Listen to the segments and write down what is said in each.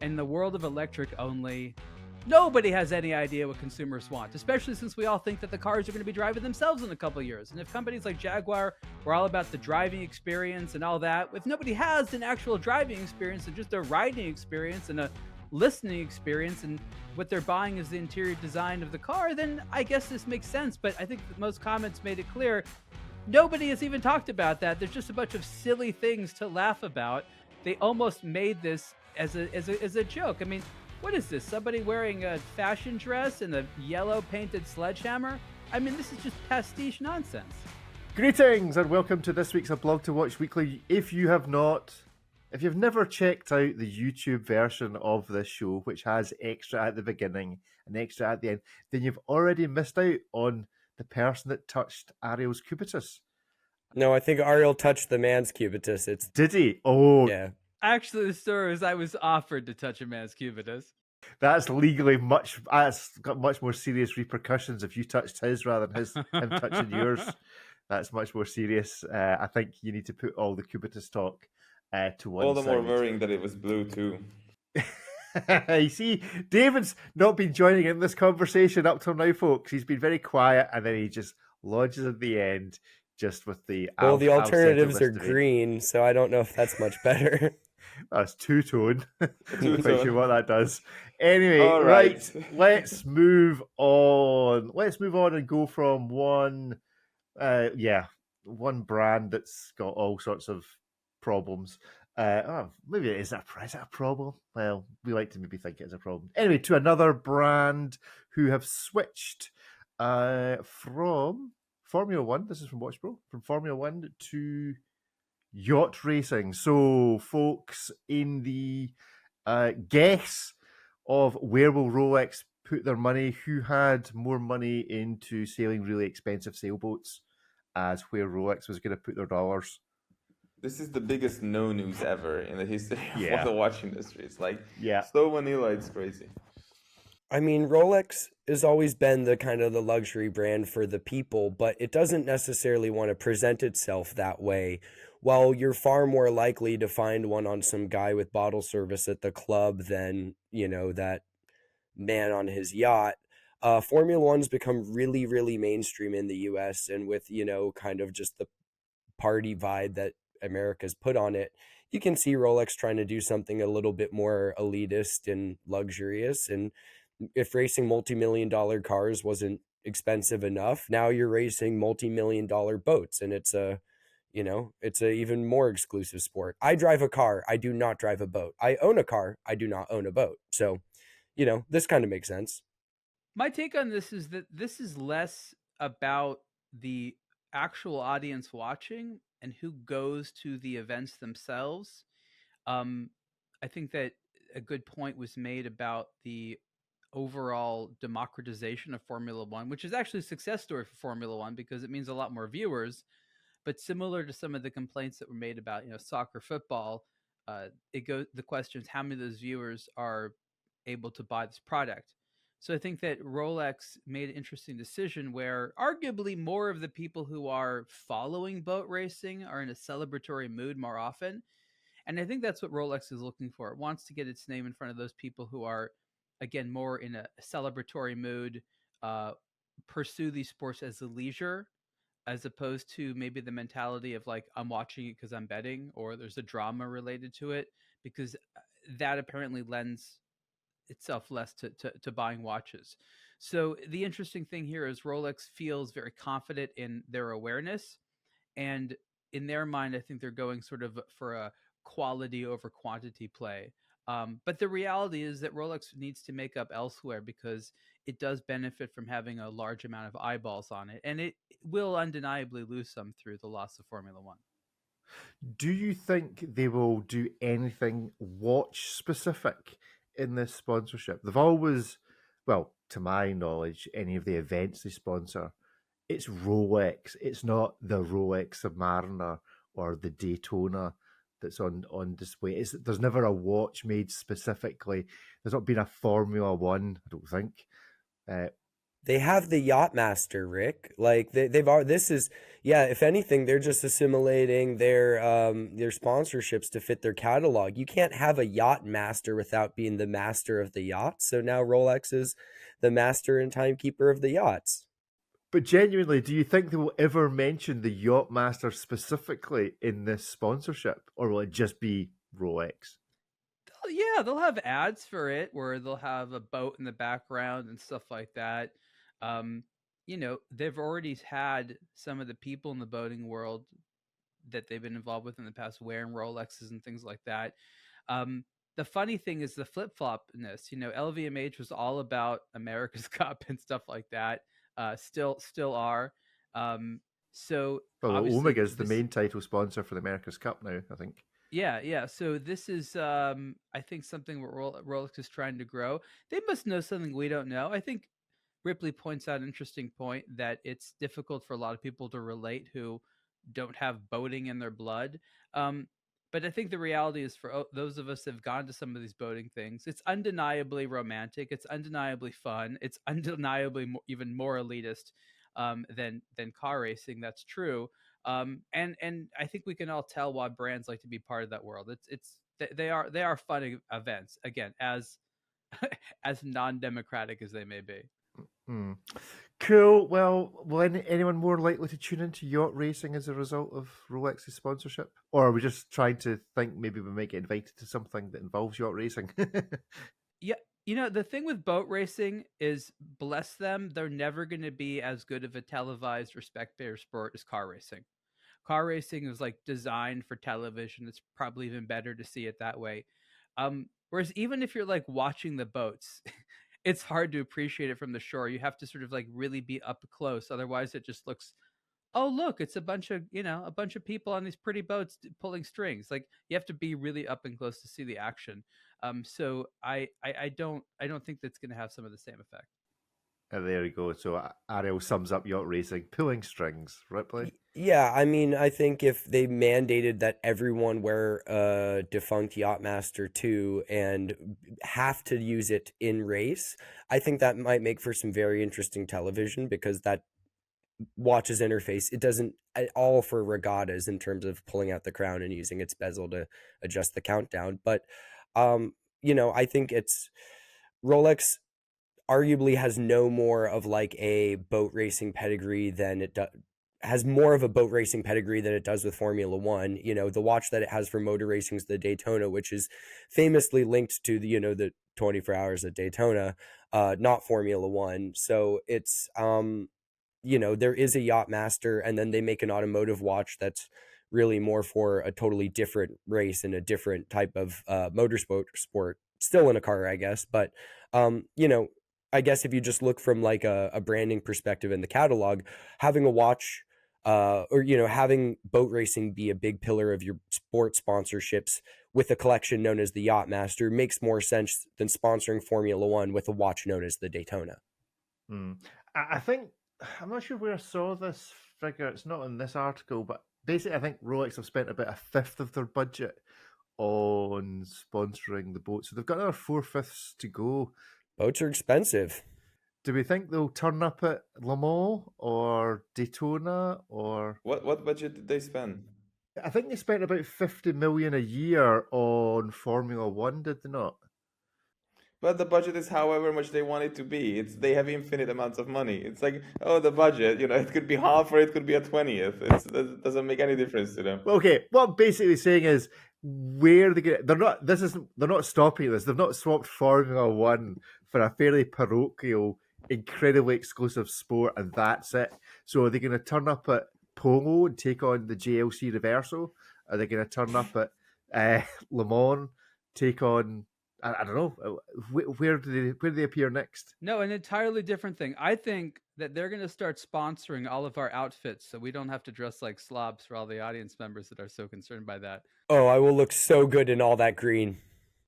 in the world of electric only, nobody has any idea what consumers want, especially since we all think that the cars are going to be driving themselves in a couple of years. And if companies like Jaguar were all about the driving experience and all that, if nobody has an actual driving experience and just a riding experience and a listening experience, and what they're buying is the interior design of the car, then I guess this makes sense. But I think that most comments made it clear nobody has even talked about that. There's just a bunch of silly things to laugh about. They almost made this as a joke. I mean, what is this? Somebody wearing a fashion dress and a yellow painted sledgehammer? I mean, this is just pastiche nonsense. Greetings and welcome to this week's aBlogtoWatch Weekly. If you've never checked out the YouTube version of this show, which has extra at the beginning and extra at the end, then you've already missed out on the person that touched Ariel's Cubitus. No, I think Ariel touched the man's Cubitus. Did he? Oh, yeah. Actually, the story is I was offered to touch a man's Cubitus. That's legally that's got much more serious repercussions if you touched his rather than him touching yours. That's much more serious. I think you need to put all the Cubitus talk to one all the side. more worrying that it was blue too. You see, David's not been joining in this conversation up till now, folks. He's been very quiet, and then he just lodges at the end just with the... Well, the alternatives are green, so I don't know if that's much better. That's two-tone. I'm quite sure what that does. Anyway, all right. Let's move on. Let's move on and go from one brand that's got all sorts of problems. Maybe is that a problem? Well, we like to maybe think it's a problem. Anyway, to another brand who have switched from Formula One. This is from WatchPro. From Formula One to yacht racing. So, folks, in the guess of where will Rolex put their money, who had more money into sailing really expensive sailboats as where Rolex was going to put their dollars? This is the biggest no news ever in the history of the watch industry. It's like so vanilla, it's crazy. I mean, Rolex has always been the kind of the luxury brand for the people, but it doesn't necessarily want to present itself that way. While you're far more likely to find one on some guy with bottle service at the club than, that man on his yacht. Formula One's become really, really mainstream in the US, and with, kind of just the party vibe that America's put on it, you can see Rolex trying to do something a little bit more elitist and luxurious. And if racing multi-million-dollar cars wasn't expensive enough, now you're racing multi-million-dollar boats, and it's a even more exclusive sport. I drive a car. I do not drive a boat. I own a car. I do not own a boat. So, this kind of makes sense. My take on this is that this is less about the actual audience watching and who goes to the events themselves. I think that a good point was made about the overall democratization of Formula One, which is actually a success story for Formula One because it means a lot more viewers. But similar to some of the complaints that were made about, soccer, football, the question is how many of those viewers are able to buy this product. So I think that Rolex made an interesting decision where arguably more of the people who are following boat racing are in a celebratory mood more often. And I think that's what Rolex is looking for. It wants to get its name in front of those people who are, again, more in a celebratory mood, pursue these sports as a leisure, as opposed to maybe the mentality of like, I'm watching it because I'm betting, or there's a drama related to it, because that apparently lends itself less to buying watches. So the interesting thing here is Rolex feels very confident in their awareness, and in their mind, I think they're going sort of for a quality over quantity play. But the reality is that Rolex needs to make up elsewhere because it does benefit from having a large amount of eyeballs on it, and it will undeniably lose some through the loss of Formula One. Do you think they will do anything watch specific in this sponsorship? They've always, well, to my knowledge, any of the events they sponsor, it's Rolex. It's not the Rolex Submariner or the Daytona that's on display. There's never a watch made specifically. There's not been a Formula One, I don't think. They have the Yacht Master, Rick. Like they've already, this is yeah. If anything, they're just assimilating their sponsorships to fit their catalog. You can't have a Yacht Master without being the master of the yacht. So now Rolex is the master and timekeeper of the yachts. But genuinely, do you think they will ever mention the Yacht Master specifically in this sponsorship, or will it just be Rolex? Yeah, they'll have ads for it where they'll have a boat in the background and stuff like that. You know, they've already had some of the people in the boating world that they've been involved with in the past wearing Rolexes and things like that. The funny thing is the flip-flopness. You know, LVMH was all about America's Cup and stuff like that. Still are. So Well, obviously, Omega is the main title sponsor for the America's Cup now, I think. yeah. So this is, I think, something where Rolex is trying to grow. They must know something we don't know. I think Ripley points out an interesting point that it's difficult for a lot of people to relate who don't have boating in their blood. But I think the reality is for those of us that have gone to some of these boating things, it's undeniably romantic. It's undeniably fun. It's undeniably even more elitist than car racing. That's true. And I think we can all tell why brands like to be part of that world. They are fun events, again, as as non-democratic as they may be. Hmm. Cool. Well, will anyone more likely to tune into yacht racing as a result of Rolex's sponsorship? Or are we just trying to think maybe we might get invited to something that involves yacht racing? Yeah, you know, the thing with boat racing is, bless them, they're never going to be as good of a televised or spectator sport as car racing. Car racing is like designed for television. It's probably even better to see it that way. Whereas even if you're like watching the boats, it's hard to appreciate it from the shore. You have to sort of like really be up close. Otherwise, it just looks, oh look, it's a bunch of people on these pretty boats pulling strings. Like, you have to be really up and close to see the action. So I don't think that's going to have some of the same effect. There we go. So Ariel sums up yacht racing: pulling strings. Ripley. Yeah, I mean, I think if they mandated that everyone wear a defunct Yachtmaster 2 and have to use it in race, I think that might make for some very interesting television, because that watch's interface, it doesn't at all for regattas in terms of pulling out the crown and using its bezel to adjust the countdown. But I think it's Rolex arguably has no more of like a boat racing pedigree than it has more of a boat racing pedigree than it does with Formula One. You know, the watch that it has for motor racing is the Daytona, which is famously linked to the 24 hours at Daytona, not Formula One. So it's there is a Yacht Master, and then they make an automotive watch that's really more for a totally different race and a different type of motorsport, still in a car, I guess. But I guess if you just look from like a branding perspective in the catalog, having a watch or having boat racing be a big pillar of your sport sponsorships with a collection known as the Yacht Master makes more sense than sponsoring Formula One with a watch known as the Daytona. I think, I'm not sure where I saw this figure. It's not in this article, but basically I think Rolex have spent about a fifth of their budget on sponsoring the boat. So they've got another 4/5 to go. Boats are expensive. Do we think they'll turn up at Le Mans or Daytona, or what budget did they spend? I think they spent about 50 million a year on Formula One, did they not? But the budget is however much they want it to be. They have infinite amounts of money. It's like, oh, the budget, it could be half or it could be a 20th. It doesn't make any difference to them. Okay, what I'm basically saying is, where they get, they're not stopping this. They've not swapped Formula One for a fairly parochial, incredibly exclusive sport, and that's it. So are they going to turn up at Polo and take on the JLC Reverso? Are they going to turn up at Le Mans, take on, I don't know, where do they appear next? No, an entirely different thing. I think that they're going to start sponsoring all of our outfits, so we don't have to dress like slobs for all the audience members that are so concerned by that. Oh, I will look so good in all that green.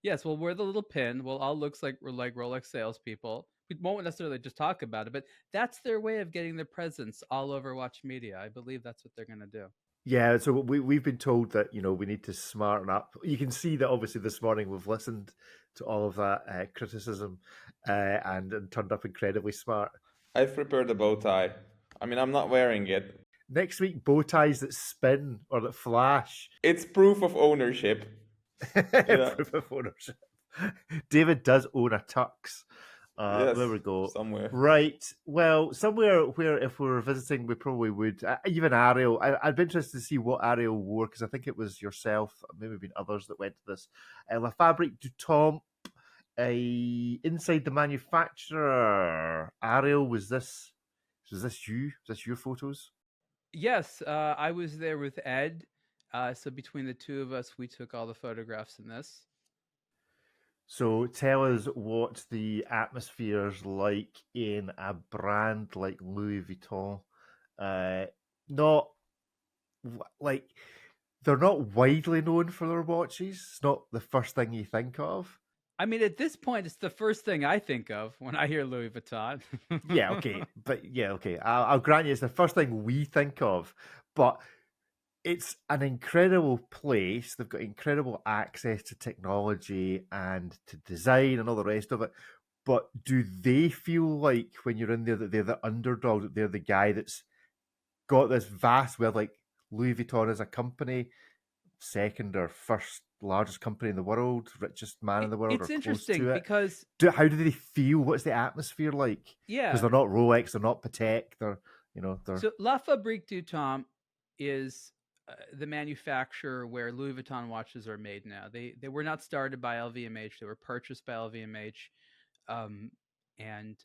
Yes, we'll wear the little pin. We'll all look like we're like Rolex salespeople. We won't necessarily just talk about it, but that's their way of getting their presence all over Watch Media. I believe that's what they're going to do. Yeah, so we've been told that we need to smarten up. You can see that obviously this morning we've listened to all of that criticism and turned up incredibly smart. I've prepared a bow tie. I mean, I'm not wearing it. Next week, bow ties that spin or that flash. It's proof of ownership. Proof of ownership. David does own a tux. Yes, There we go. somewhere. Right. Well, somewhere where if we were visiting, we probably would. Even Ariel. I'd be interested to see what Ariel wore because I think it was yourself, maybe been others that went to this. La Fabrique du Temps. Inside the manufacturer. Ariel, was this you? Was this your photos? Yes, I was there with Ed. So between the two of us, we took all the photographs in this. So tell us what the atmosphere's like in a brand like Louis Vuitton. Not like they're not widely known for their watches. It's not the first thing you think of. I mean, at this point, it's the first thing I think of when I hear Louis Vuitton. Yeah, okay. I'll grant you it's the first thing we think of, but it's an incredible place. They've got incredible access to technology and to design and all the rest of it. But do they feel like when you're in there that they're the underdog, that they're the guy that's got this vast wealth, like Louis Vuitton as a company, second or first largest company in the world, richest man in the world, It's or close interesting to it? because How do they feel? What's the atmosphere like? yeah, Because they're not Rolex, they're not Patek, they're so La Fabrique du Temps is the manufacturer where Louis Vuitton watches are made now. They were not started by LVMH; they were purchased by LVMH, and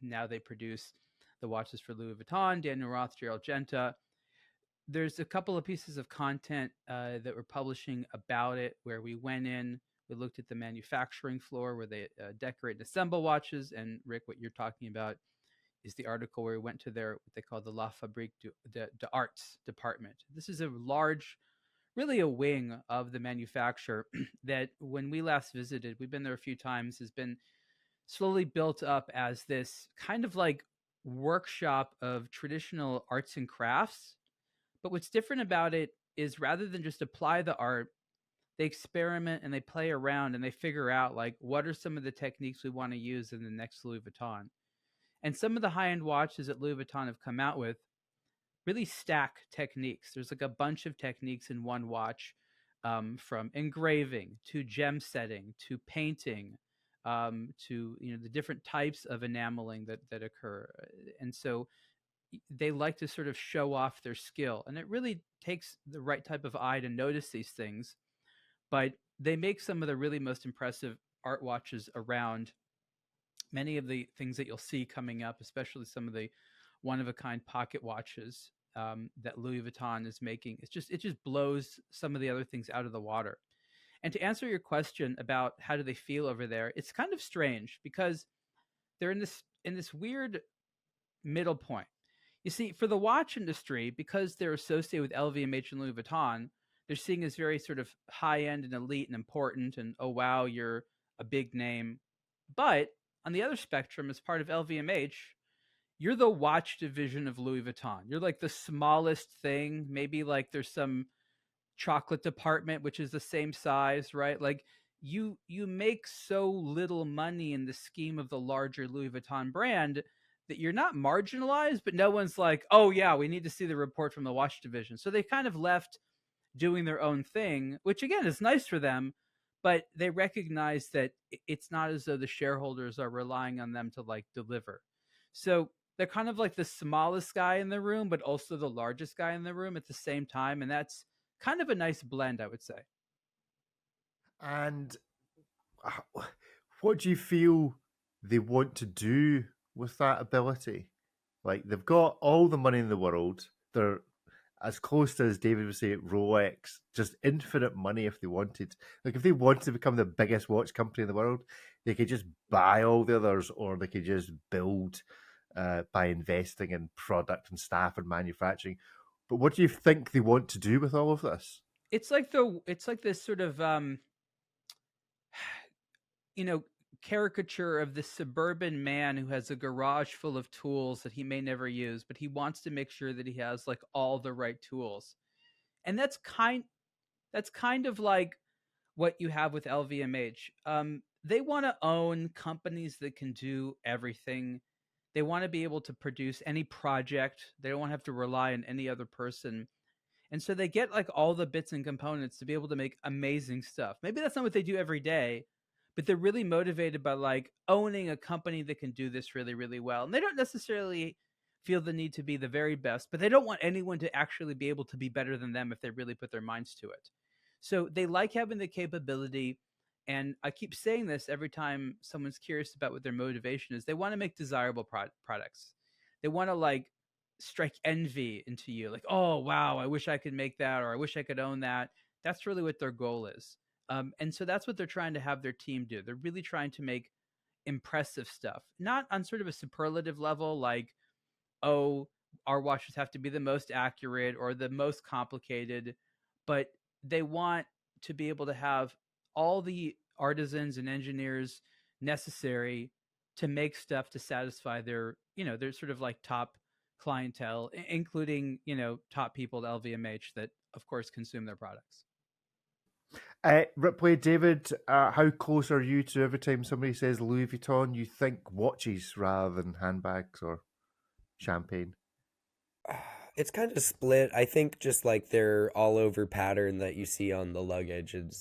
now they produce the watches for Louis Vuitton, Daniel Rothschild, Genta. There's a couple of pieces of content that we're publishing about it where we went in, we looked at the manufacturing floor where they decorate and assemble watches. And Rick, what you're talking about is the article where we went to their, what they call the La Fabrique d'Arts department. This is a large, really a wing of the manufacturer that when we last visited, we've been there a few times, has been slowly built up as this kind of like workshop of traditional arts and crafts. But what's different about it is rather than just apply the art, they experiment and they play around and they figure out like what are some of the techniques we want to use in the next Louis Vuitton. And some of the high-end watches that Louis Vuitton have come out with really stack techniques. There's like a bunch of techniques in one watch, from engraving to gem setting to painting, to the different types of enameling that occur. And so they like to sort of show off their skill, and it really takes the right type of eye to notice these things. But they make some of the really most impressive art watches around. Many of the things that you'll see coming up, especially some of the one-of-a-kind pocket watches that Louis Vuitton is making, it just blows some of the other things out of the water. And to answer your question about how do they feel over there, it's kind of strange because they're in this weird middle point. You see, for the watch industry, because they're associated with LVMH and Louis Vuitton, they're seen as very sort of high-end and elite and important, and oh wow, you're a big name. But on the other spectrum, as part of LVMH, you're the watch division of Louis Vuitton. You're like the smallest thing. Maybe like there's some chocolate department which is the same size, right? Like you make so little money in the scheme of the larger Louis Vuitton brand that you're not marginalized, but no one's like, oh yeah, we need to see the report from the watch division. So they kind of left doing their own thing, which again is nice for them, but they recognize that it's not as though the shareholders are relying on them to like deliver. So they're kind of like the smallest guy in the room, but also the largest guy in the room at the same time. And that's kind of a nice blend, I would say. And what do you feel they want to do with that ability? Like they've got all the money in the world. They're as close to, as David would say, Rolex, just infinite money if they wanted. Like if they wanted to become the biggest watch company in the world, they could just buy all the others, or they could just build by investing in product and staff and manufacturing. But what do you think they want to do with all of this? It's like this sort of caricature of this suburban man who has a garage full of tools that he may never use, but he wants to make sure that he has like all the right tools. And that's kind of like what you have with LVMH. They want to own companies that can do everything. They want to be able to produce any project. They don't want to have to rely on any other person. And so they get like all the bits and components to be able to make amazing stuff. Maybe that's not what they do every day, but they're really motivated by like owning a company that can do this really, really well. And they don't necessarily feel the need to be the very best, but they don't want anyone to actually be able to be better than them if they really put their minds to it. So they like having the capability. And I keep saying this every time someone's curious about what their motivation is. They want to make desirable products. They want to like strike envy into you, like, oh wow, I wish I could make that, or I wish I could own that. That's really what their goal is. And so that's what they're trying to have their team do. They're really trying to make impressive stuff, not on sort of a superlative level, like, oh, our watches have to be the most accurate or the most complicated, but they want to be able to have all the artisans and engineers necessary to make stuff to satisfy their, their sort of like top clientele, including, top people at LVMH that, of course, consume their products. Ripley, David, how close are you to every time somebody says Louis Vuitton, you think watches rather than handbags or champagne? It's kind of split. I think just like their all over pattern that you see on the luggage and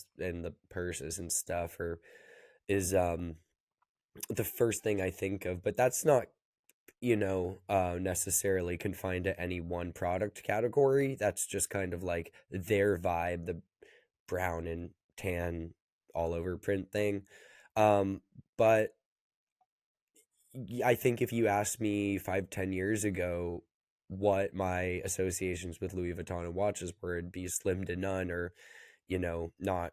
the purses and stuff is the first thing I think of, but that's not necessarily confined to any one product category. That's just kind of like their vibe, the brown and tan all over print thing. But I think if you asked me 5-10 years ago what my associations with Louis Vuitton and watches were, it'd be slim to none, or not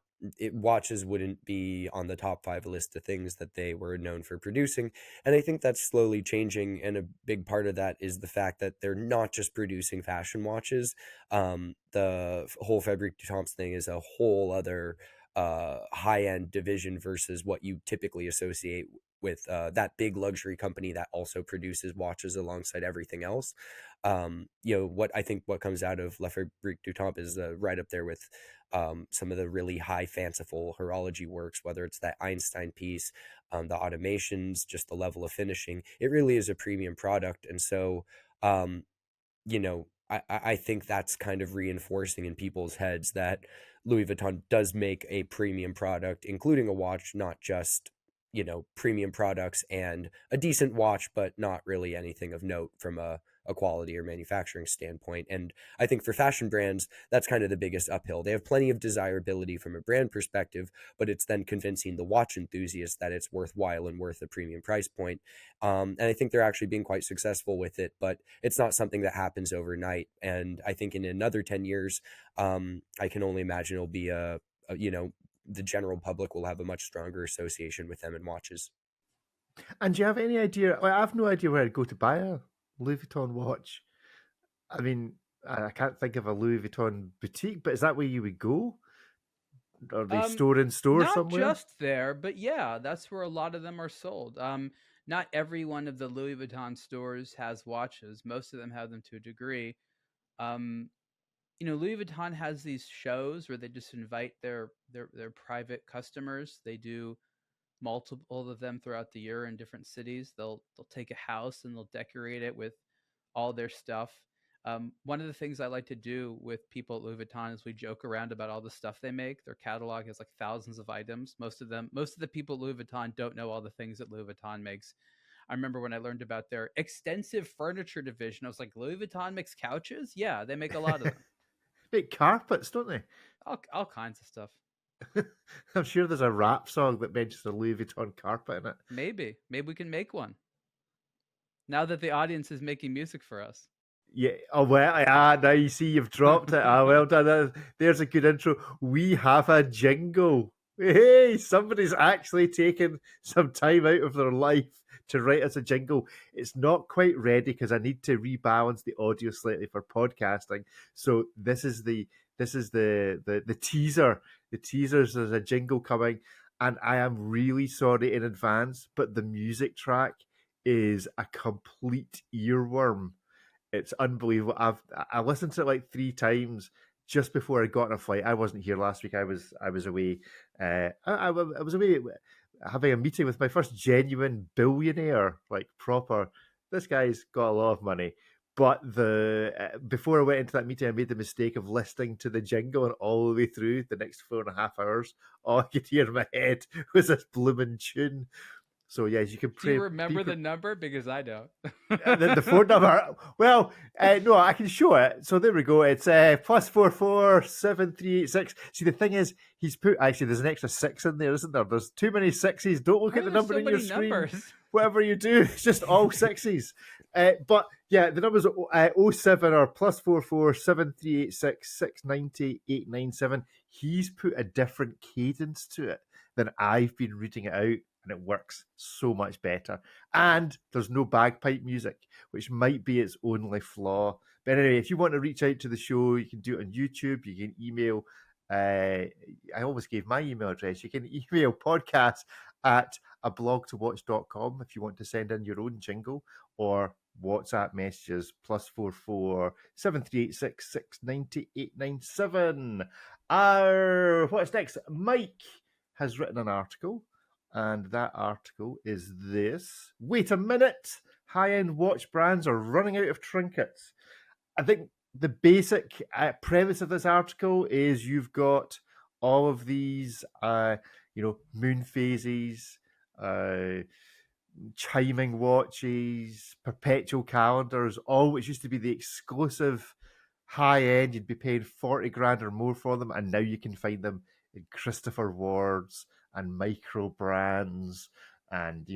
watches wouldn't be on the top 5 list of things that they were known for producing. And I think that's slowly changing, and a big part of that is the fact that they're not just producing fashion watches. The whole Fabriques du Temps thing is a whole other high-end division versus what you typically associate with that big luxury company that also produces watches alongside everything else. What comes out of La Fabrique du Temps is right up there with some of the really high fanciful horology works, whether it's that Einstein piece, the automations, just the level of finishing. It really is a premium product. And so, I think that's kind of reinforcing in people's heads that Louis Vuitton does make a premium product, including a watch, not just premium products and a decent watch, but not really anything of note from a quality or manufacturing standpoint. And I think for fashion brands, that's kind of the biggest uphill. They have plenty of desirability from a brand perspective, but it's then convincing the watch enthusiasts that it's worthwhile and worth a premium price point. And I think they're actually being quite successful with it, but it's not something that happens overnight. And I think in another 10 years, I can only imagine it'll be the general public will have a much stronger association with them and watches. And do you have any idea? I have no idea where I'd go to buy a Louis Vuitton watch. I mean, I can't think of a Louis Vuitton boutique, but is that where you would go? Are they store in store not somewhere? Not just there, but yeah, that's where a lot of them are sold. Not every one of the Louis Vuitton stores has watches. Most of them have them to a degree. Louis Vuitton has these shows where they just invite their private customers. They do multiple of them throughout the year in different cities. They'll take a house and they'll decorate it with all their stuff. One of the things I like to do with people at Louis Vuitton is we joke around about all the stuff they make. Their catalog has like thousands of items. Most of the people at Louis Vuitton don't know all the things that Louis Vuitton makes. I remember when I learned about their extensive furniture division, I was like, Louis Vuitton makes couches? Yeah, they make a lot of them. Make carpets, don't they? All kinds of stuff. I'm sure there's a rap song that mentions a Louis Vuitton carpet in it. Maybe we can make one. Now that the audience is making music for us. Yeah. Oh, well, now you see you've dropped it. Well done. There's a good intro. We have a jingle. Hey, somebody's actually taken some time out of their life to write us a jingle. It's not quite ready because I need to rebalance the audio slightly for podcasting. So this is the teaser. The teasers, there's a jingle coming, and I am really sorry in advance, but the music track is a complete earworm. It's unbelievable. I listened to it like 3 times just before I got on a flight. I wasn't here last week. I was away. I was away having a meeting with my first genuine billionaire, like proper this guy's got a lot of money. But before I went into that meeting, I made the mistake of listening to the jingle, and all the way through the next 4.5 hours, all I could hear in my head was this blooming tune. So yes, you can Do you remember the number? Because I don't. the phone number. Well, no, I can show it. So there we go. It's +44 7386. See, the thing is, he's put actually there's an extra 6 in there, isn't there? There's too many 6s. Don't look Why at the are there number so in your many screen. numbers? Whatever you do, it's just all 6s. But yeah, the numbers are 07 or +44 7386 690 897. He's put a different cadence to it than I've been reading it out. And it works so much better. And there's no bagpipe music, which might be its only flaw. But anyway, if you want to reach out to the show, you can do it on YouTube. You can email. I almost gave my email address. You can email podcast at aBlogtoWatch.com if you want to send in your own jingle, or WhatsApp messages +44 7386 690 897. What's next? Mike has written an article. And that article is this. Wait a minute. High-end watch brands are running out of trinkets. I think the basic premise of this article is you've got all of these, moon phases, chiming watches, perpetual calendars, all which used to be the exclusive high-end. You'd be paying 40 grand or more for them, and now you can find them in Christopher Ward's and micro brands, and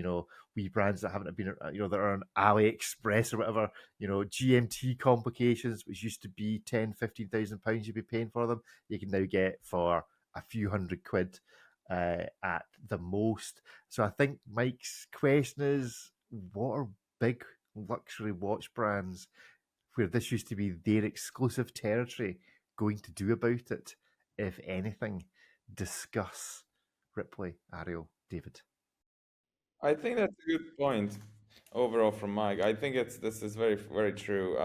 wee brands that haven't been that are on AliExpress or whatever. GMT complications, which used to be 10,000-15,000 pounds you'd be paying for them, you can now get for a few £100 at the most. So I think Mike's question is, what are big luxury watch brands where this used to be their exclusive territory going to do about it, if anything? Discuss. Ripley, Ariel, David. I think that's a good point overall from Mike. I think this is very very true.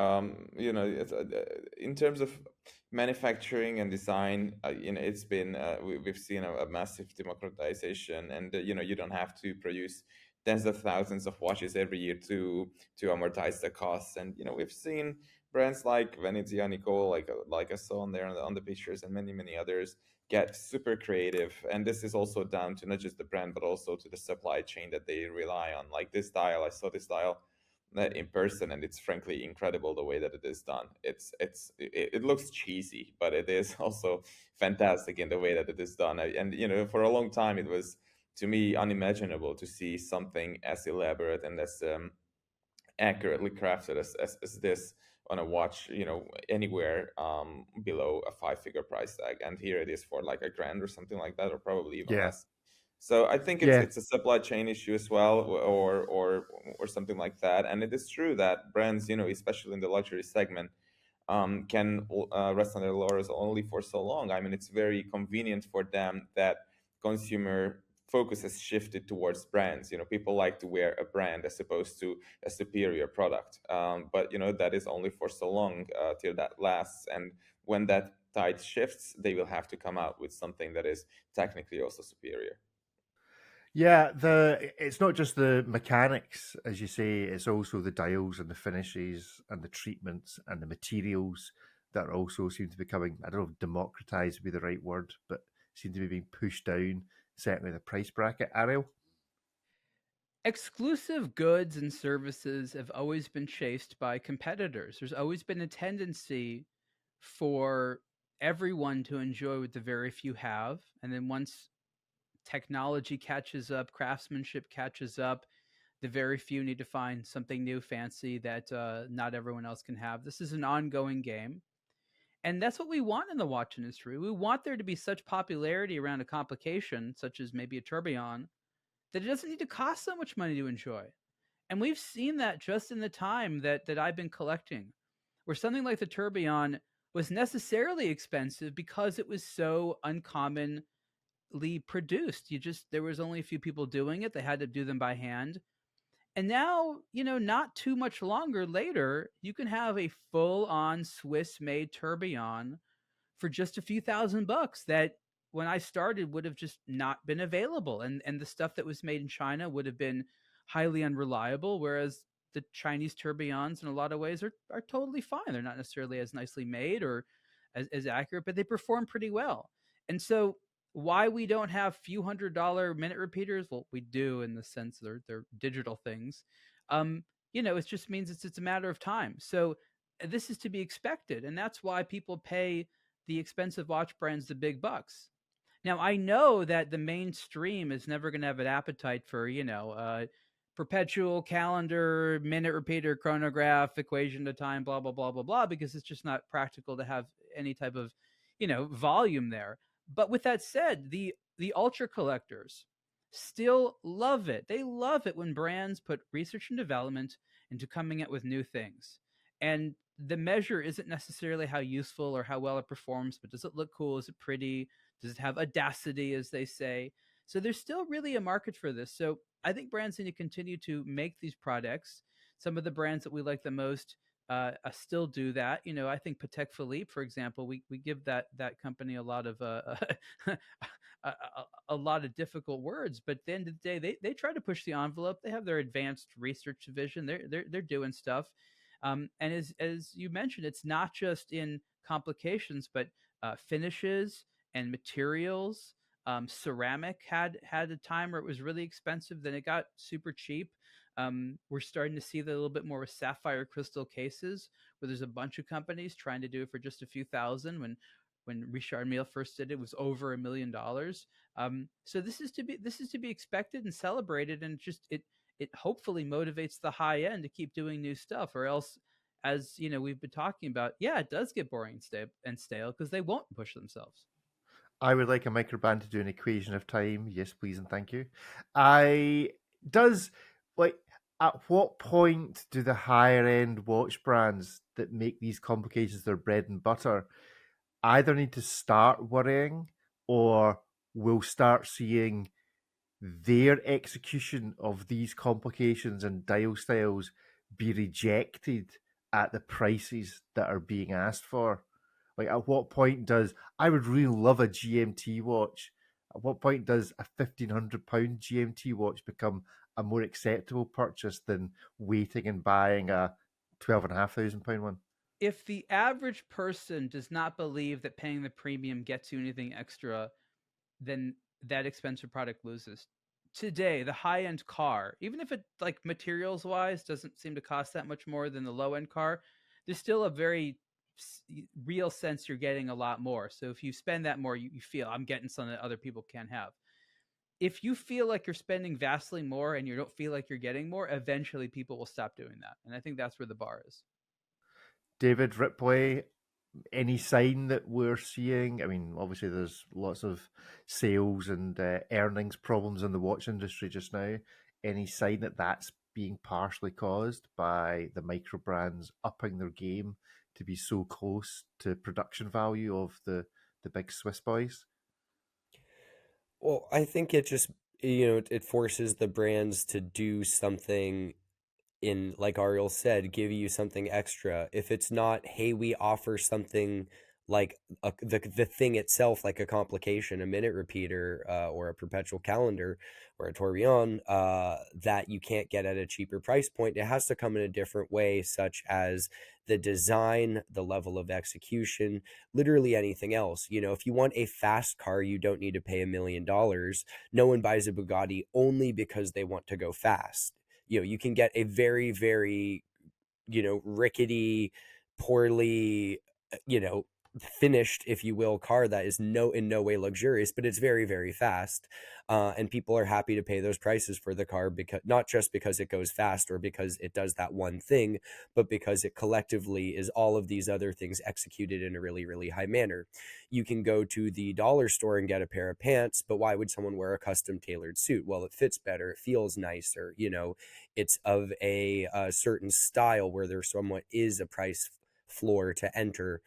In terms of manufacturing and design, it's been we've seen a massive democratization, and you don't have to produce tens of thousands of watches every year to amortize the costs. And we've seen brands like Venezianico, like I saw on there on the pictures, and many others get super creative. And this is also down to not just the brand but also to the supply chain that they rely on. Like this dial, I saw this dial in person, and it's frankly incredible the way that it is done. It looks cheesy, but it is also fantastic in the way that it is done. And for a long time it was, to me, unimaginable to see something as elaborate and as accurately crafted as this on a watch, anywhere below a 5-figure price tag. And here it is for like a grand or something like that, or probably even less. So I think it's a supply chain issue as well, or something like that. And it is true that brands, especially in the luxury segment, can rest on their laurels only for so long. I mean, it's very convenient for them that consumer focus has shifted towards brands. People like to wear a brand as opposed to a superior product. But that is only for so long till that lasts. And when that tide shifts, they will have to come out with something that is technically also superior. Yeah, it's not just the mechanics, as you say, it's also the dials and the finishes and the treatments and the materials that also seem to be becoming, I don't know if democratized would be the right word, but seem to be being pushed down, certainly the price bracket. Ariel? Exclusive goods and services have always been chased by competitors. There's always been a tendency for everyone to enjoy what the very few have. And then once technology catches up, craftsmanship catches up, the very few need to find something new, fancy that not everyone else can have. This is an ongoing game. And that's what we want in the watch industry. We want there to be such popularity around a complication, such as maybe a tourbillon, that it doesn't need to cost so much money to enjoy. And we've seen that just in the time that I've been collecting, where something like the tourbillon was necessarily expensive because it was so uncommonly produced. There was only a few people doing it. They had to do them by hand. And now, not too much longer later, you can have a full-on Swiss-made tourbillon for just a few $1,000 that when I started would have just not been available. And the stuff that was made in China would have been highly unreliable. Whereas the Chinese tourbillons in a lot of ways are totally fine. They're not necessarily as nicely made or as accurate, but they perform pretty well. And so why we don't have few $100 minute repeaters? Well, we do in the sense they're digital things. It just means it's a matter of time. So this is to be expected, and that's why people pay the expensive watch brands the big bucks. Now, I know that the mainstream is never going to have an appetite for, perpetual calendar, minute repeater, chronograph, equation to time, blah, blah, blah, blah, blah, because it's just not practical to have any type of, volume there. But with that said, the ultra collectors still love it. They love it when brands put research and development into coming up with new things. And the measure isn't necessarily how useful or how well it performs, but does it look cool? Is it pretty? Does it have audacity, as they say? So there's still really a market for this. So I think brands need to continue to make these products. Some of the brands that we like the most still do that. I think Patek Philippe, for example, we give that company a lot of a lot of difficult words, but at the end of the day, they try to push the envelope. They have their advanced research division. They're doing stuff. And as you mentioned, it's not just in complications, but finishes and materials. Ceramic had a time where it was really expensive, then it got super cheap. We're starting to see that a little bit more with sapphire crystal cases, where there's a bunch of companies trying to do it for just a few thousand. When Richard Mille first did it, it was over $1 million. So this is to be expected and celebrated, and it hopefully motivates the high end to keep doing new stuff, or else, as we've been talking about, it does get boring and stale because they won't push themselves. I would like a microbrand to do an equation of time. Yes, please, and thank you. I does like at what point do the higher end watch brands that make these complications their bread and butter either need to start worrying, or we'll start seeing their execution of these complications and dial styles be rejected at the prices that are being asked for? Like, at what point does I would really love a GMT watch? At what point does a £1,500 GMT watch become a more acceptable purchase than waiting and buying a £12,500 one? If the average person does not believe that paying the premium gets you anything extra, then that expensive product loses. Today, the high end car, even if it, like, materials wise doesn't seem to cost that much more than the low end car, there's still a very real sense you're getting a lot more. So if you spend that more, you feel I'm getting something that other people can't have. If you feel like you're spending vastly more and you don't feel like you're getting more, eventually people will stop doing that. And I think that's where the bar is. David Ripley, any sign that we're seeing? I mean, obviously there's lots of sales and earnings problems in the watch industry just now. Any sign that that's being partially caused by the micro brands upping their game to be so close to production value of the big Swiss boys? Well, I think it just, it forces the brands to do something in, like Ariel said, give you something extra. If it's not, hey, we offer something like the thing itself, like a complication, a minute repeater, or a perpetual calendar, or a tourbillon, that you can't get at a cheaper price point, it has to come in a different way, such as the design, the level of execution, literally anything else. If you want a fast car, you don't need to pay $1 million. No one buys a Bugatti only because they want to go fast. You can get a very, very, rickety, poorly, finished, if you will, car that is in no way luxurious, but it's very, very fast. And people are happy to pay those prices for the car, because not just because it goes fast or because it does that one thing, but because it collectively is all of these other things executed in a really, really high manner. You can go to the dollar store and get a pair of pants, but why would someone wear a custom tailored suit? Well, it fits better, it feels nicer, it's of a certain style where there somewhat is a price floor to enter,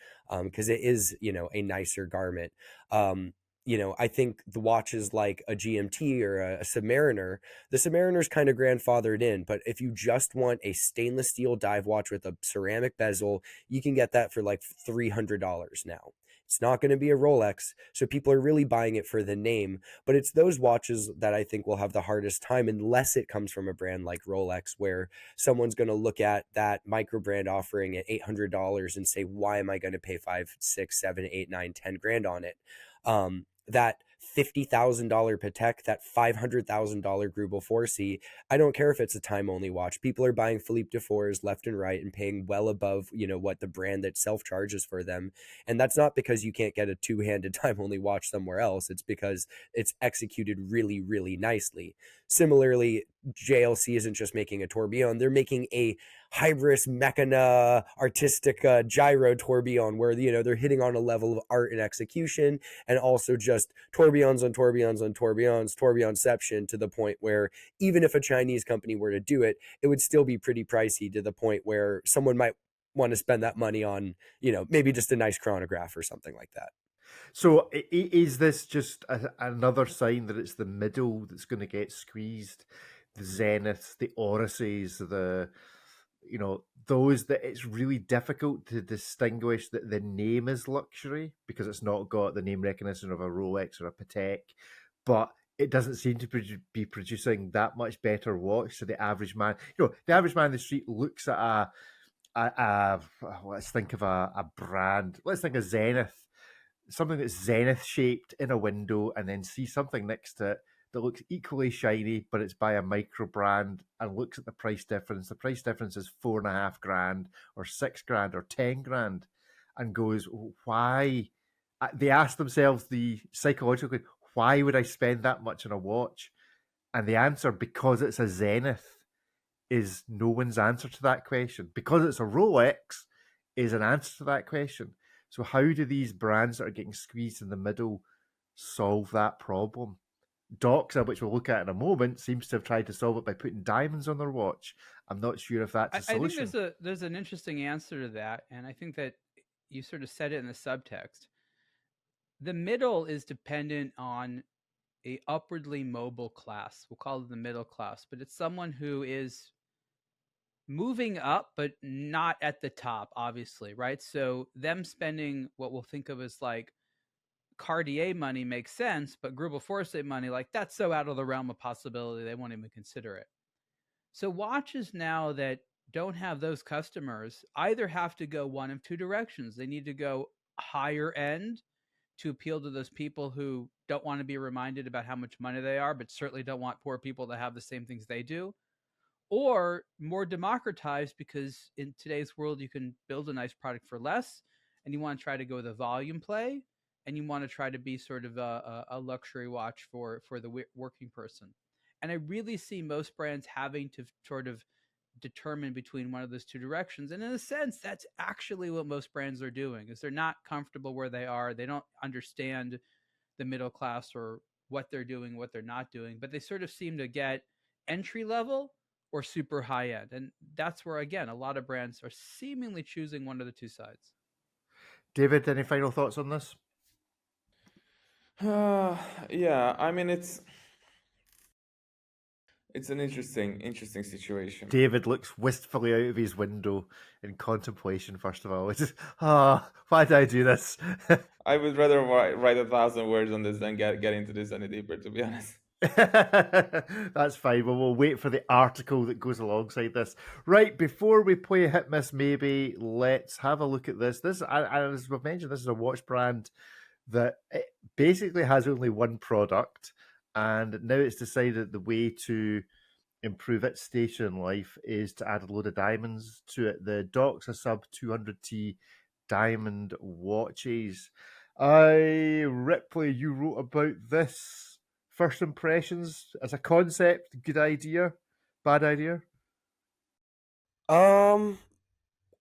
because it is, a nicer garment. I think the watches like a GMT or a Submariner, the Submariner's kind of grandfathered in, but if you just want a stainless steel dive watch with a ceramic bezel, you can get that for like $300 now. It's not going to be a Rolex. So people are really buying it for the name. But it's those watches that I think will have the hardest time unless it comes from a brand like Rolex, where someone's going to look at that micro brand offering at $800 and say, why am I going to pay 5, 6, 7, 8, 9, 10 grand on it? That $50,000 Patek, that $500,000 Grubel 4C, I don't care if it's a time only watch. People are buying Philippe de Fours left and right and paying well above, what the brand itself charges for them. And that's not because you can't get a two-handed time only watch somewhere else. It's because it's executed really, really nicely. Similarly, JLC isn't just making a tourbillon, they're making a Hybris Mechana Artistica gyro tourbillon where, they're hitting on a level of art and execution, and also just tourbillons on tourbillons on tourbillons, tourbillonception, to the point where even if a Chinese company were to do it, it would still be pretty pricey, to the point where someone might want to spend that money on, maybe just a nice chronograph or something like that. So is this just another sign that it's the middle that's going to get squeezed? The Zenith, the Orysseys, those that it's really difficult to distinguish that the name is luxury because it's not got the name recognition of a Rolex or a Patek, but it doesn't seem to be producing that much better watch to the average man. The average man in the street looks at let's think of a brand. Let's think of Zenith, something that's Zenith shaped in a window, and then see something next to it that looks equally shiny, but it's by a micro brand, and looks at the price difference. The price difference is $4.5 grand or $6 grand or $10 grand, and goes, why? They ask themselves the psychological, why would I spend that much on a watch? And the answer, because it's a Zenith, is no one's answer to that question. Because it's a Rolex is an answer to that question. So how do these brands that are getting squeezed in the middle solve that problem? Doxa, which we'll look at in a moment, seems to have tried to solve it by putting diamonds on their watch. I'm not sure if that's a solution. I think there's an interesting answer to that, and I think that you sort of said it in the subtext. The middle is dependent on a upwardly mobile class. We'll call it the middle class, but it's someone who is moving up, but not at the top, obviously, right? So them spending what we'll think of as like Cartier money makes sense, but Grubel Forsey money, like that's so out of the realm of possibility, they won't even consider it. So watches now that don't have those customers either have to go one of two directions. They need to go higher end to appeal to those people who don't want to be reminded about how much money they are, but certainly don't want poor people to have the same things they do, or more democratized, because in today's world you can build a nice product for less, and you want to try to go with a volume play, and you want to try to be sort of a luxury watch for the working person. And I really see most brands having to sort of determine between one of those two directions. And in a sense, that's actually what most brands are doing, is they're not comfortable where they are. They don't understand the middle class or what they're doing, what they're not doing, but they sort of seem to get entry level or super high end. And that's where, again, a lot of brands are seemingly choosing one of the two sides. David, any final thoughts on this? Yeah, I mean it's an interesting situation. David looks wistfully out of his window in contemplation, first of all. It's just, why did I do this? I would rather write 1,000 words on this than get into this any deeper, to be honest. That's fine. Well, we'll wait for the article that goes alongside this. Right, before we play Hit Miss Maybe, let's have a look at this. This, as we've mentioned, this is a watch brand that it basically has only one product, and now it's decided the way to improve its station life is to add a load of diamonds to it. The Doxa SUB 200T diamond watches. Ripley, you wrote about this. First impressions as a concept, good idea, bad idea?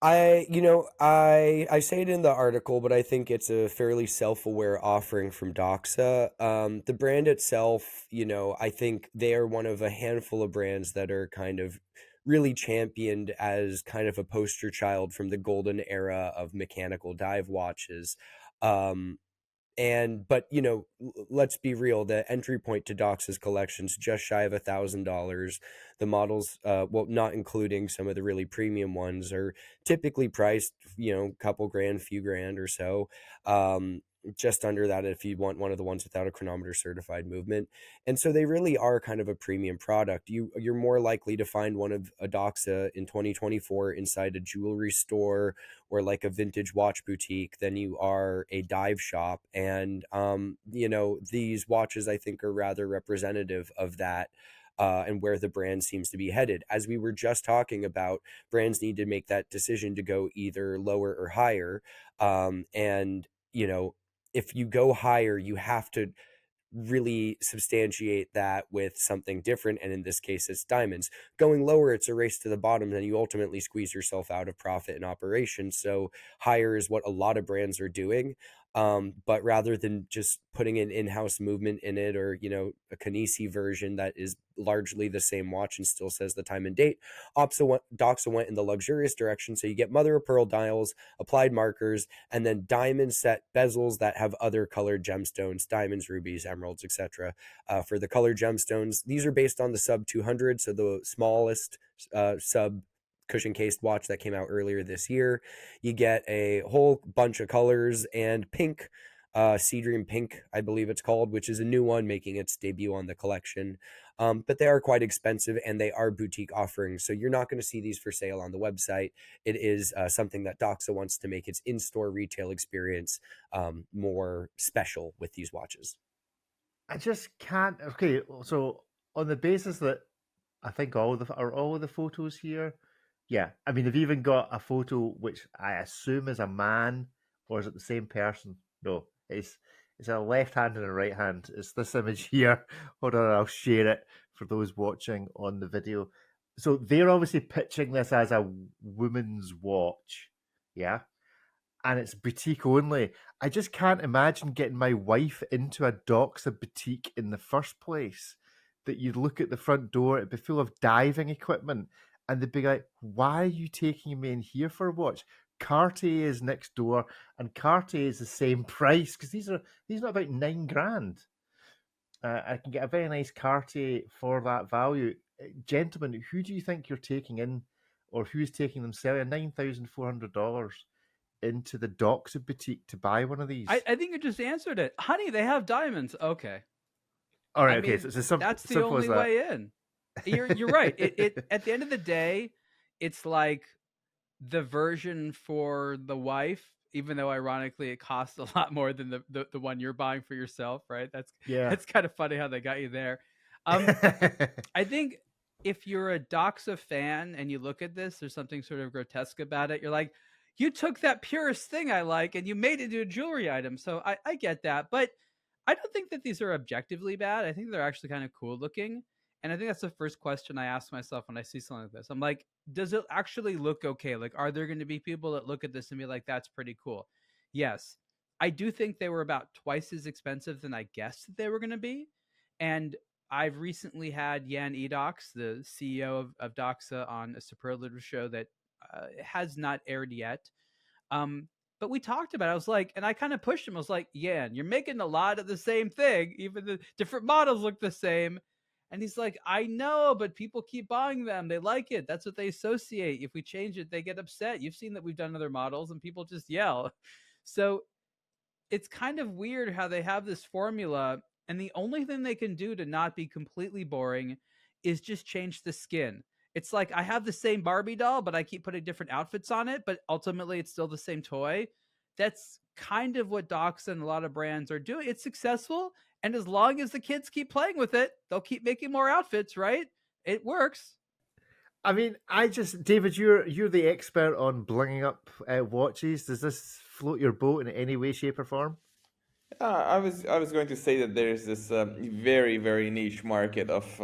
I say it in the article, but I think it's a fairly self-aware offering from Doxa. The brand itself, I think they are one of a handful of brands that are kind of really championed as kind of a poster child from the golden era of mechanical dive watches. But let's be real. The entry point to Doxa's collection's just shy of $1,000. The models, well, not including some of the really premium ones, are typically priced, a couple grand, few grand or so. Just under that if you want one of the ones without a chronometer certified movement. And so they really are kind of a premium product. You're more likely to find one of a Doxa in 2024 inside a jewelry store or like a vintage watch boutique than you are a dive shop. And these watches I think are rather representative of that. And where the brand seems to be headed. As we were just talking about, brands need to make that decision to go either lower or higher. And if you go higher, you have to really substantiate that with something different. And in this case, it's diamonds. Going lower, it's a race to the bottom. Then you ultimately squeeze yourself out of profit and operation. So higher is what a lot of brands are doing. But rather than just putting an in-house movement in it, or a Kanisi version that is largely the same watch and still says the time and date, Doxa went in the luxurious direction. So you get mother of pearl dials, applied markers, and then diamond set bezels that have other colored gemstones, diamonds, rubies, emeralds, etc. For the colored gemstones, these are based on the sub 200, so the smallest sub cushion cased watch that came out earlier this year. You get a whole bunch of colors and pink, Sea Dream Pink, I believe it's called, which is a new one making its debut on the collection. But they are quite expensive and they are boutique offerings. So you're not going to see these for sale on the website. It is something that Doxa wants to make its in-store retail experience more special with these watches. I just can't. Okay, so on the basis that I think all of the photos here, yeah, I mean, they've even got a photo which I assume is a man, or is it the same person? No, it's a left hand and a right hand. It's this image here. Hold on, I'll share it for those watching on the video. So they're obviously pitching this as a woman's watch, yeah, and it's boutique only. I just can't imagine getting my wife into a Doxa boutique in the first place. That you'd look at the front door, it'd be full of diving equipment, and they'd be like, "Why are you taking me in here for a watch? Cartier is next door, and Cartier is the same price because these are about $9,000. I can get a very nice Cartier for that value. Gentlemen, who do you think you're taking in, or who's taking them selling $9,400 into the Doxa boutique to buy one of these? I think you just answered it, honey. They have diamonds. Okay. All right, okay. So it's that's the only way in. You're right. It at the end of the day, it's like the version for the wife, even though ironically it costs a lot more than the one you're buying for yourself, right? That's kind of funny how they got you there. I think if you're a Doxa fan and you look at this, there's something sort of grotesque about it. You're like, you took that purest thing I like and you made it into a jewelry item. So I get that, but I don't think that these are objectively bad. I think they're actually kind of cool looking. And I think that's the first question I ask myself when I see something like this. I'm like, does it actually look okay? Like, are there going to be people that look at this and be like, that's pretty cool? Yes. I do think they were about twice as expensive than I guessed that they were going to be. And I've recently had Jan Edox, the CEO of Doxa, on a superlative show that has not aired yet. But we talked about it. I was like, and I kind of pushed him. I was like, Jan, you're making a lot of the same thing. Even the different models look the same. And he's like, I know, but people keep buying them. They like it. That's what they associate. If we change it, they get upset. You've seen that we've done other models and people just yell. So it's kind of weird how they have this formula. And the only thing they can do to not be completely boring is just change the skin. It's like I have the same Barbie doll, but I keep putting different outfits on it. But ultimately, it's still the same toy. That's kind of what Doxa and a lot of brands are doing. It's successful. And as long as the kids keep playing with it, they'll keep making more outfits, right? It works. I mean, David, you're the expert on blinging up watches. Does this float your boat in any way, shape, or form? I was going to say that there's this very, very niche market of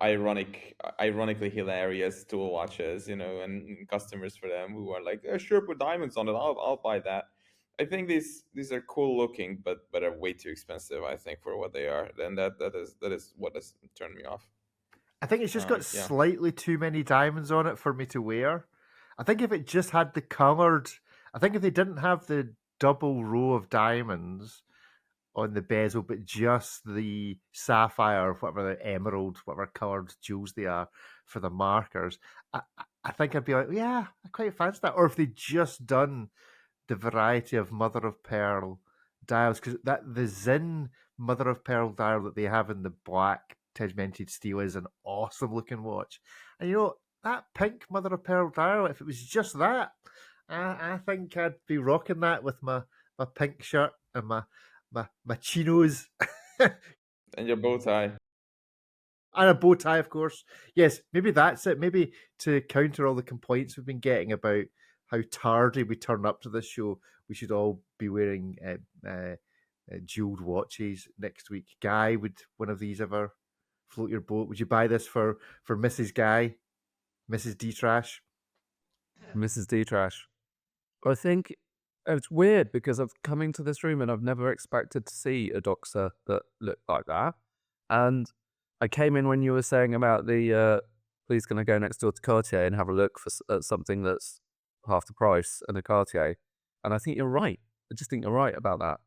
ironically hilarious tool watches, and customers for them who are like, sure, put diamonds on it. I'll buy that. I think these are cool looking, but are way too expensive, I think, for what they are. And that is what has turned me off. I think it's just got slightly too many diamonds on it for me to wear. I think if it just had the coloured, I think if they didn't have the double row of diamonds, on the bezel, but just the sapphire, whatever the emerald, whatever coloured jewels they are for the markers, I think I'd be like, yeah, I quite fancy that. Or if they'd just done the variety of mother of pearl dials, because the Zin mother of pearl dial that they have in the black tegmented steel is an awesome looking watch. And you know, that pink mother of pearl dial, if it was just that, I think I'd be rocking that with my pink shirt and my chinos. And your bow tie. And a bow tie, of course. Yes, maybe that's it. Maybe to counter all the complaints we've been getting about how tardy we turn up to this show, we should all be wearing jeweled watches next week. Guy, would one of these ever float your boat? Would you buy this for Mrs. Guy, Mrs. D Trash? Mrs. D Trash. I think it's weird because I've come into this room and I've never expected to see a Doxa that looked like that. And I came in when you were saying about the please can I go next door to Cartier and have a look at something that's half the price and a Cartier. And I think you're right. I just think you're right about that.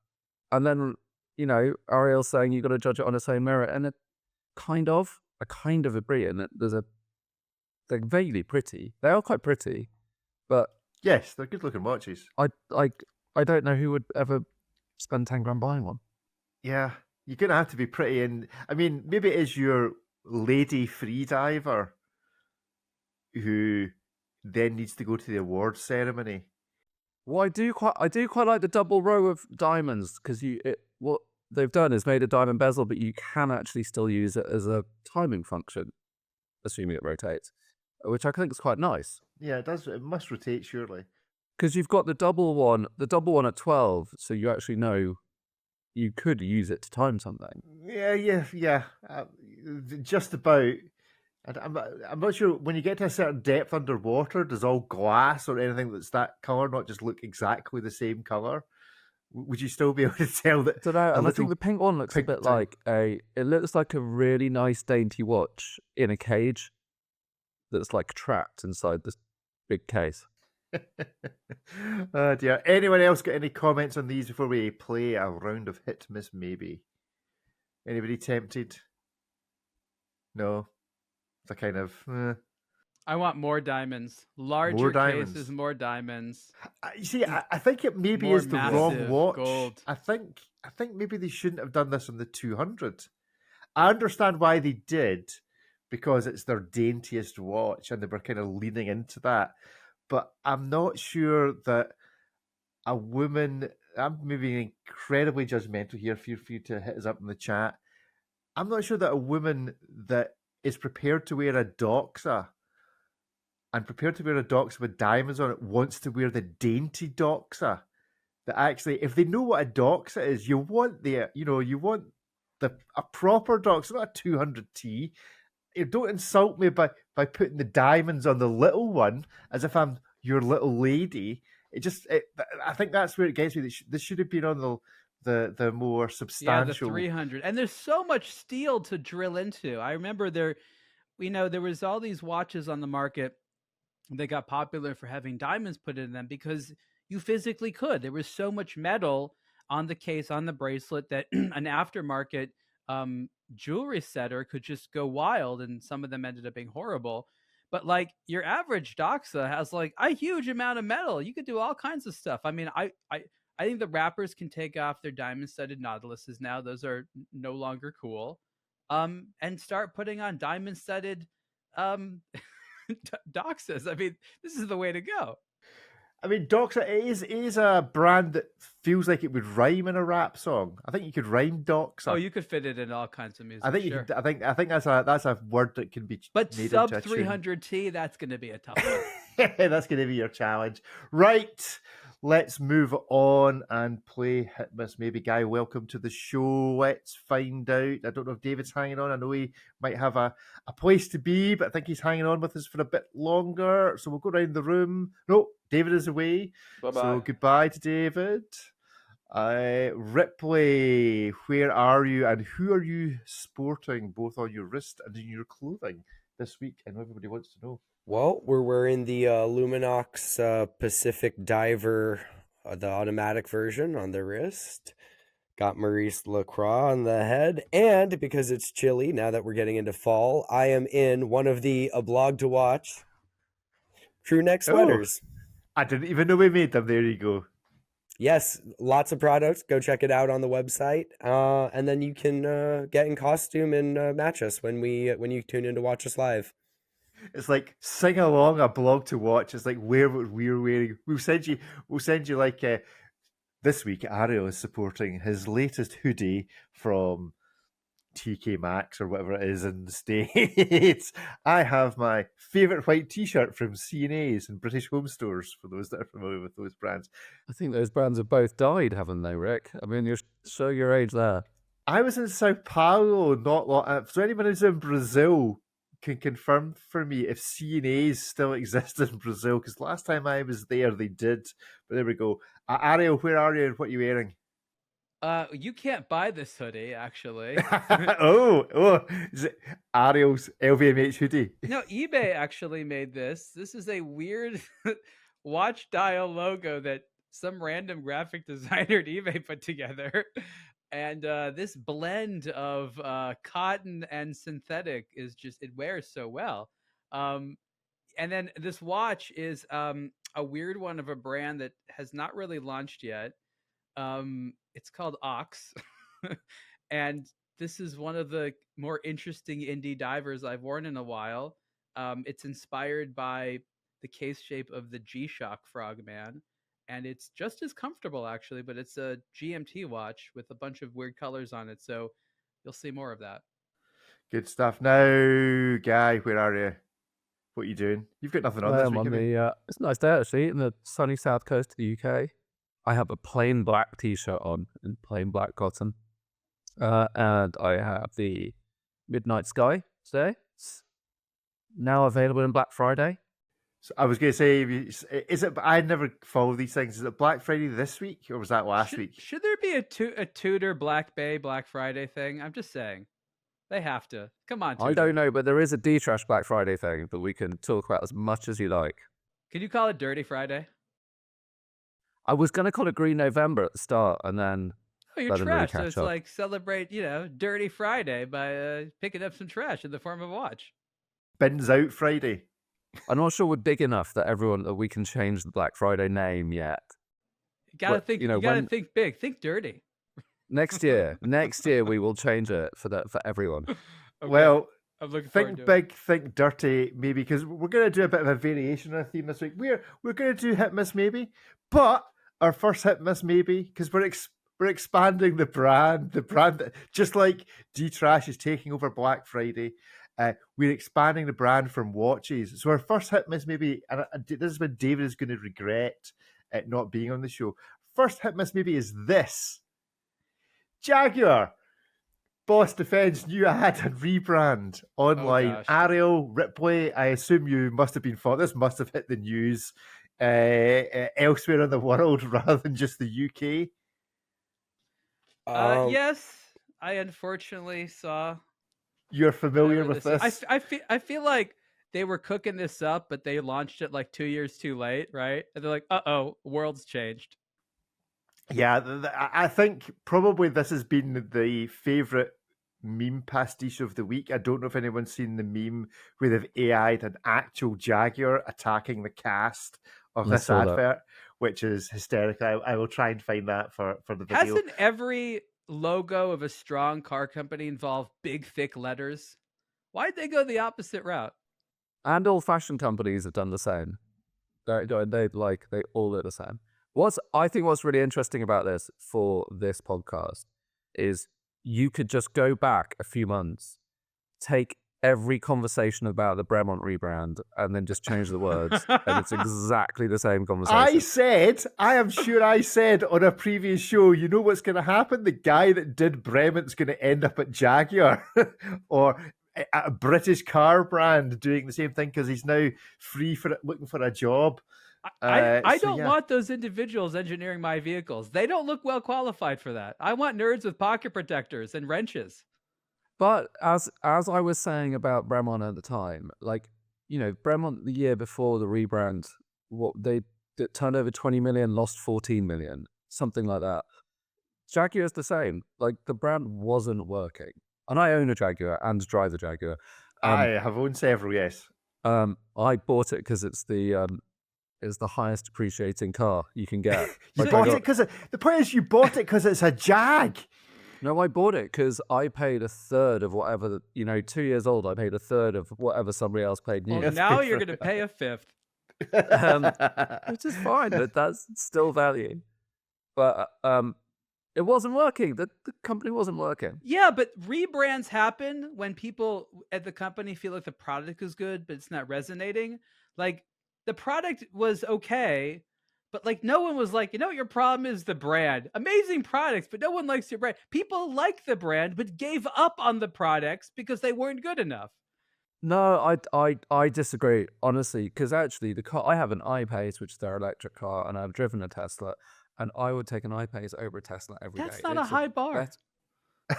And then, you know, Ariel's saying you've got to judge it on its own merit. And I kind of agree in that they're vaguely pretty. They are quite pretty, but yes, they're good looking watches. I don't know who would ever spend 10 grand buying one. Yeah, you're gonna have to be pretty. And I mean, maybe it is your lady freediver who then needs to go to the awards ceremony. Well, I do quite like the double row of diamonds because what they've done is made a diamond bezel, but you can actually still use it as a timing function, assuming it rotates, which I think is quite nice. Yeah, it does. It must rotate, surely. Because you've got the double one at 12, so you actually know you could use it to time something. Yeah. Just about. I'm not sure, when you get to a certain depth underwater, does all glass or anything that's that colour not just look exactly the same colour? Would you still be able to tell that? I don't know, and I think the pink one looks a bit like it looks like a really nice dainty watch in a cage that's like trapped inside this big case. Oh dear. Anyone else got any comments on these before we play a round of hit, miss, maybe? Anybody tempted? No. It's a kind of... I want more diamonds. Larger cases, more diamonds. You see, I think it maybe More is the wrong watch. gold. I think maybe they shouldn't have done this on the 200. I understand why they did, because it's their daintiest watch and they were kind of leaning into that. But I'm not sure that a woman... I'm maybe incredibly judgmental here for you to hit us up in the chat. I'm not sure that a woman that is prepared to wear a Doxa and prepared to wear a Doxa with diamonds on it wants to wear the dainty Doxa. That actually, if they know what a Doxa is, you want a proper Doxa, not a 200T. Don't insult me by putting the diamonds on the little one as if I'm your little lady. I think that's where it gets me. This should have been on the more substantial. Yeah, the 300. And there's so much steel to drill into. I remember there was all these watches on the market. They got popular for having diamonds put in them because you physically could. There was so much metal on the case, on the bracelet, that an aftermarket jewelry setter could just go wild, and some of them ended up being horrible. But like your average Doxa has like a huge amount of metal. You could do all kinds of stuff. I mean, I think the rappers can take off their diamond-studded Nautiluses now. Those are no longer cool. And start putting on diamond-studded Doxas. I mean, this is the way to go. I mean, Doxa is a brand that feels like it would rhyme in a rap song. I think you could rhyme Doxa. Oh, you could fit it in all kinds of music. I think sure. I think that's a word that can be. But made sub into a 300T, that's going to be a tough one. That's going to be your challenge, right? Let's move on and play Hit Miss Maybe. Guy, welcome to the show. Let's find out. I don't know if David's hanging on. I know he might have a place to be, but I think he's hanging on with us for a bit longer. So we'll go around the room. No, David is away. Bye-bye. So goodbye to David. Ripley, where are you and who are you sporting both on your wrist and in your clothing this week? I know everybody wants to know. Well, we're wearing the Luminox Pacific Diver, the automatic version on the wrist. Got Maurice Lacroix on the head. And because it's chilly, now that we're getting into fall, I am in one of the aBlogtoWatch crew neck Oh, sweaters. I didn't even know we made them. There you go. Yes, lots of products. Go check it out on the website. And then you can get in costume and match us when you tune in to watch us live. It's like sing along a blog to watch. It's like wear what we're wearing. We'll send you like this week. Ariel is supporting his latest hoodie from TK Maxx or whatever it is in the States. I have my favourite white T-shirt from C&A's and British Home Stores, for those that are familiar with those brands. I think those brands have both died, haven't they, Rick? I mean, you're show your age there. I was in Sao Paulo not long. So anyone who's in Brazil can confirm for me if C&A's still exist in Brazil, because last time I was there they did. But there we go. Ariel, where are you and what are you wearing? You can't buy this hoodie, actually. oh, is it Ariel's LVMH hoodie? No, eBay actually made this. This is a weird watch dial logo that some random graphic designer at eBay put together. And this blend of cotton and synthetic is just, it wears so well. And then this watch is a weird one of a brand that has not really launched yet. It's called KAWS. And this is one of the more interesting indie divers I've worn in a while. It's inspired by the case shape of the G-Shock Frogman. And it's just as comfortable, actually, but it's a GMT watch with a bunch of weird colors on it. So you'll see more of that. Good stuff. Now, Guy, where are you? What are you doing? You've got nothing on this week, have you? It's a nice day, actually, in the sunny south coast of the UK. I have a plain black T-shirt on in plain black cotton. And I have the Midnight Sky today. It's now available in Black Friday. So I was going to say, is it? I never follow these things. Is it Black Friday this week, or was that last week? Should there be a Tudor Black Bay Black Friday thing? I'm just saying. They have to. Come on, Tudor. I don't know, but there is a D-Trash Black Friday thing that we can talk about as much as you like. Can you call it Dirty Friday? I was going to call it Green November at the start, and then... Oh, you're trash. So it's like celebrate, Dirty Friday by picking up some trash in the form of a watch. Bins out Friday. I'm not sure we're big enough that we can change the Black Friday name yet. You gotta think. You gotta think big. Think dirty. Next year we will change it for everyone. Okay. Well, I'm looking think big, think dirty, maybe, because we're going to do a bit of a variation on our theme this week. We're going to do hit miss maybe, but our first hit miss maybe, because we're expanding the brand that, just like D-Trash is taking over Black Friday. We're expanding the brand from watches. So our first hit miss maybe, and this is when David is going to regret not being on the show. First hit miss maybe is this. Jaguar. Boss defends new ad and rebrand online. Ariel, Ripley, I assume you must have been thought this must have hit the news elsewhere in the world rather than just the UK. Yes, I unfortunately saw. You're familiar with this? I feel like they were cooking this up, but they launched it like 2 years too late, right? And they're like, "Uh-oh, world's changed." Yeah, I think probably this has been the favourite meme pastiche of the week. I don't know if anyone's seen the meme where they've AI'd an actual Jaguar attacking the cast of this advert, which is hysterical. I will try and find that for the video. Hasn't every logo of a strong car company involve big, thick letters? Why'd they go the opposite route? And all fashion companies have done the same. They all do the same. I think what's really interesting about this for this podcast is you could just go back a few months, take every conversation about the Bremont rebrand, and then just change the words, and it's exactly the same conversation. I am sure I said on a previous show, you know what's going to happen? The guy that did Bremont's going to end up at Jaguar or a British car brand doing the same thing because he's now free for looking for a job. I don't want those individuals engineering my vehicles. They don't look well qualified for that. I want nerds with pocket protectors and wrenches. But as I was saying about Bremont at the time, Bremont the year before the rebrand, they turned over 20 million, lost 14 million, something like that. Jaguar's the same. Like, the brand wasn't working. And I own a Jaguar and drive the Jaguar. I have owned several, yes. I bought it because it's the highest appreciating car you can get. You Like, bought it because the point is you bought it because it's a Jag. No, I bought it because I paid a third of whatever, 2 years old, I paid a third of whatever somebody else paid new. Well, now you're going to pay a fifth. Which is fine, but that's still value. But it wasn't working. The company wasn't working. Yeah, but rebrands happen when people at the company feel like the product is good, but it's not resonating. Like, the product was okay, but like no one was like, your problem is the brand. Amazing products, but no one likes your brand. People like the brand, but gave up on the products because they weren't good enough. No, I disagree, honestly, because actually the car, I have an I-Pace, which is their electric car, and I've driven a Tesla, and I would take an I-Pace over a Tesla every day. That's not a high bar.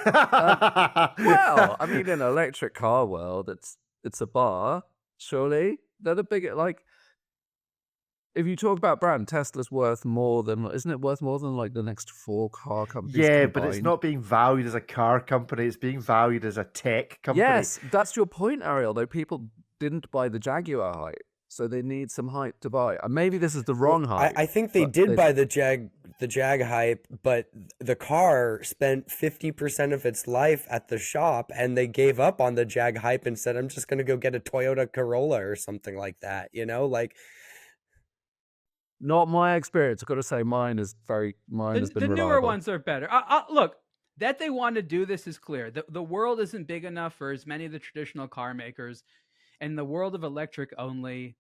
Well, I mean, in an electric car world, it's a bar, surely. They're the big, like, if you talk about brand, Tesla's worth more than, isn't it worth more than like the next 4 car companies Yeah, combined? but it's not being valued as a car company. It's being valued as a tech company. Yes, that's your point, Ariel, though. People didn't buy the Jaguar hype, so they need some hype to buy. And maybe this is the wrong hype. I think they did buy the Jag hype, but the car spent 50% of its life at the shop, and they gave up on the Jag hype and said, I'm just going to go get a Toyota Corolla or something like that, like... Not my experience. I've got to say, mine has been The reliable. newer ones are better. Look, that they want to do this is clear. The world isn't big enough for as many of the traditional car makers. And the world of electric only,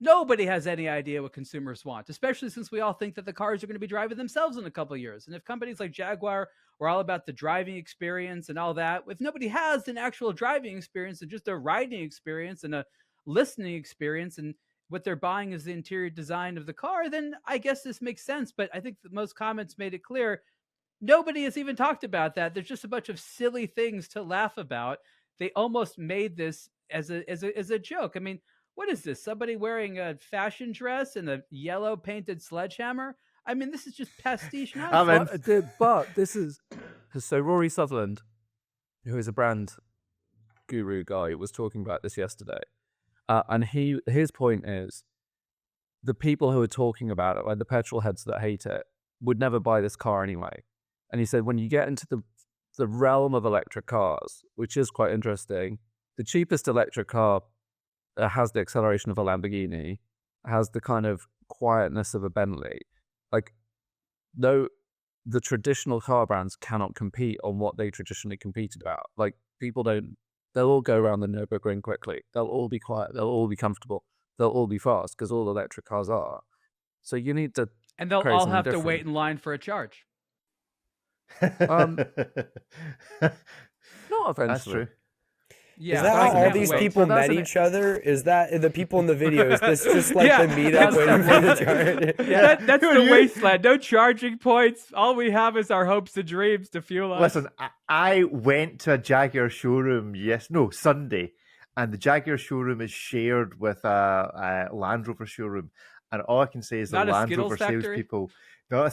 nobody has any idea what consumers want, especially since we all think that the cars are going to be driving themselves in a couple of years. And if companies like Jaguar are all about the driving experience and all that, if nobody has an actual driving experience and just a riding experience and a listening experience, and what they're buying is the interior design of the car, then I guess this makes sense. But I think that most comments made it clear nobody has even talked about that. There's just a bunch of silly things to laugh about. They almost made this as a joke. I mean, what is this? Somebody wearing a fashion dress and a yellow painted sledgehammer? I mean, this is just pastiche nonsense. But this is... So Rory Sutherland, who is a brand guru guy, was talking about this yesterday. And his point is, the people who are talking about it, like the petrol heads that hate it, would never buy this car anyway. And he said, when you get into the realm of electric cars, which is quite interesting, the cheapest electric car has the acceleration of a Lamborghini, has the kind of quietness of a Bentley. Like, though the traditional car brands cannot compete on what they traditionally competed about. Like, people don't... They'll all go around the Nürburgring quickly. They'll all be quiet. They'll all be comfortable. They'll all be fast, because all electric cars are. So you need to... And they'll all have to wait in line for a charge. Not eventually. That's true. Yeah, is that how all these people met each other? Is that the people in the video? Is this just like the meetup waiting for the charge? Yeah, that's the wasteland. No charging points. All we have is our hopes and dreams to fuel us. Listen, I went to a Jaguar showroom Sunday, and the Jaguar showroom is shared with a Land Rover showroom. And all I can say is the Land Rover salespeople... No,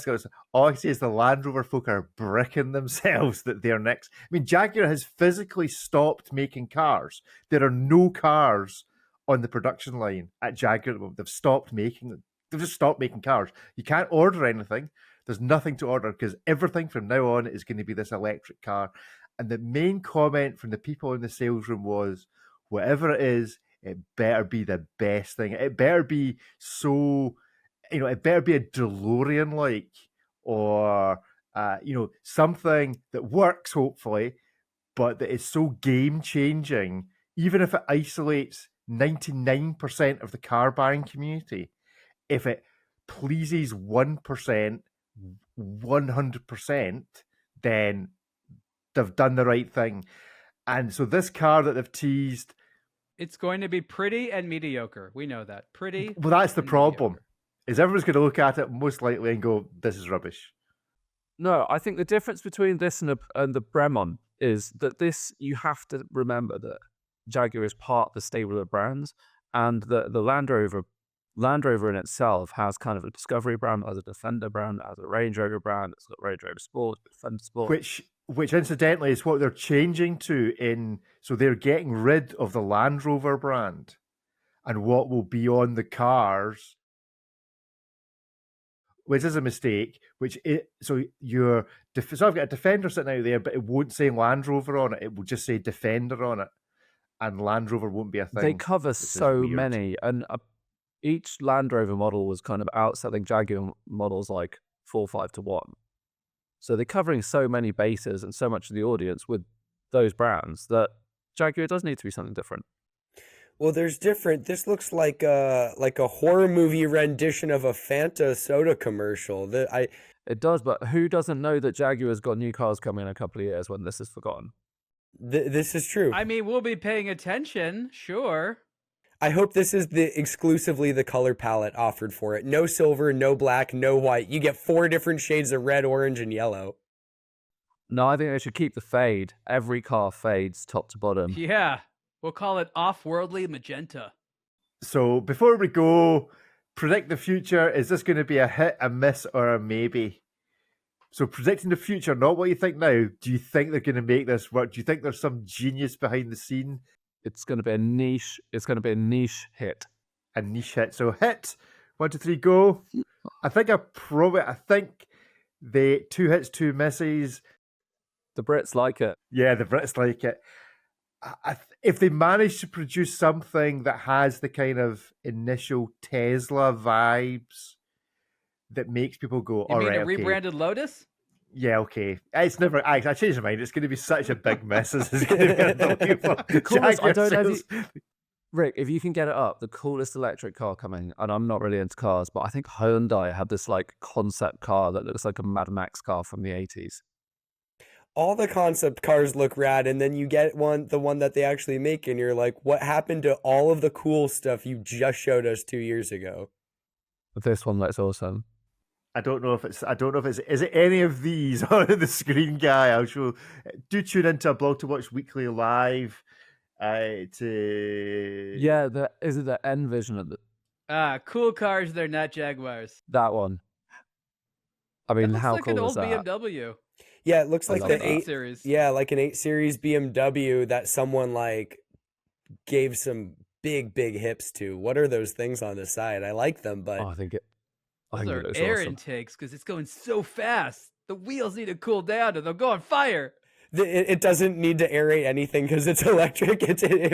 all I can say is the Land Rover folk are bricking themselves that they're next. I mean, Jaguar has physically stopped making cars. There are no cars on the production line at Jaguar at the moment. They've stopped making them. They've just stopped making cars. You can't order anything. There's nothing to order because everything from now on is going to be this electric car. And the main comment from the people in the sales room was, whatever it is, it better be the best thing. It better be so... it better be a DeLorean-like, or, something that works, hopefully, but that is so game-changing, even if it isolates 99% of the car-buying community. If it pleases 1%, 100%, then they've done the right thing. And so this car that they've teased... It's going to be pretty and mediocre. We know that. Pretty. Well, that's the problem. Mediocre. Is everyone's going to look at it most likely and go, this is rubbish? No, I think the difference between this and the Bremont is that this, you have to remember that Jaguar is part of the stable of brands, and the Land Rover Land Rover in itself has kind of a Discovery brand, as a Defender brand, as a Range Rover brand. It's got Range Rover Sport, Defender Sport. Which incidentally is what they're changing to so they're getting rid of the Land Rover brand, and what will be on the cars, which is a mistake. So I've got a Defender sitting out there, but it won't say Land Rover on it. It will just say Defender on it, and Land Rover won't be a thing. They cover so many, and each Land Rover model was kind of outselling Jaguar models like 4 or 5 to 1. So they're covering so many bases and so much of the audience with those brands that Jaguar does need to be something different. Well, there's different. This looks like a horror movie rendition of a Fanta soda commercial. It does, but who doesn't know that Jaguar's got new cars coming in a couple of years when this is forgotten? This is true. I mean, we'll be paying attention, sure. I hope this is exclusively the color palette offered for it. No silver, no black, no white. You get 4 different shades of red, orange, and yellow. No, I think they should keep the fade. Every car fades top to bottom. Yeah, we'll call it off-worldly magenta. So before we go, predict the future. Is this going to be a hit, a miss, or a maybe? So predicting the future, not what you think now. Do you think they're going to make this work? Do you think there's some genius behind the scene? It's going to be a niche. It's going to be a niche hit. A niche hit. So hit. 1, 2, 3, go. I think the 2 hits, 2 misses. The Brits like it. Yeah, the Brits like it. If they manage to produce something that has the kind of initial Tesla vibes that makes people go, all right, You mean a rebranded Lotus? Yeah, okay. It's never. I changed my mind. It's going to be such a big mess. It's going to be unbelievable. The coolest, I don't know. Rick, if you can get it up, the coolest electric car coming, and I'm not really into cars, but I think Hyundai had this like concept car that looks like a Mad Max car from the 80s. All the concept cars look rad, and then you get the one that they actually make, and you're like, what happened to all of the cool stuff you just showed us 2 years ago? But this one looks awesome. I don't know if it's. Is it any of these on the screen, guy? I'll show. Do tune into aBlogtoWatch Weekly Live. Is it the N Vision of the? Cool cars. They're not Jaguars. That one. I mean, how like cool an is old that? BMW. Yeah, it looks like the 8 series. Yeah, like an 8 Series BMW that someone like gave some big hips to. What are those things on the side? I like them, but I think it those are looks air awesome. intakes because it's going so fast. The wheels need to cool down or they'll go on fire. It doesn't need to aerate anything because it's electric.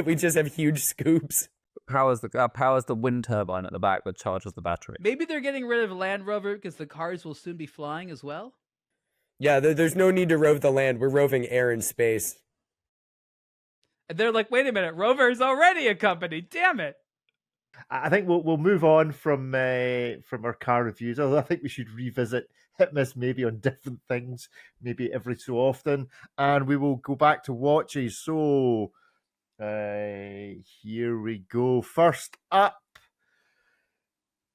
We just have huge scoops. Powers the wind turbine at the back that charges the battery. Maybe they're getting rid of Land Rover because the cars will soon be flying as well. Yeah, there's no need to rove the land. We're roving air and space. And they're like, wait a minute, Rover is already a company. Damn it. I think we'll move on from our car reviews. Although I think we should revisit hit miss maybe on different things, maybe every so often, and we will go back to watches. So here we go. First up,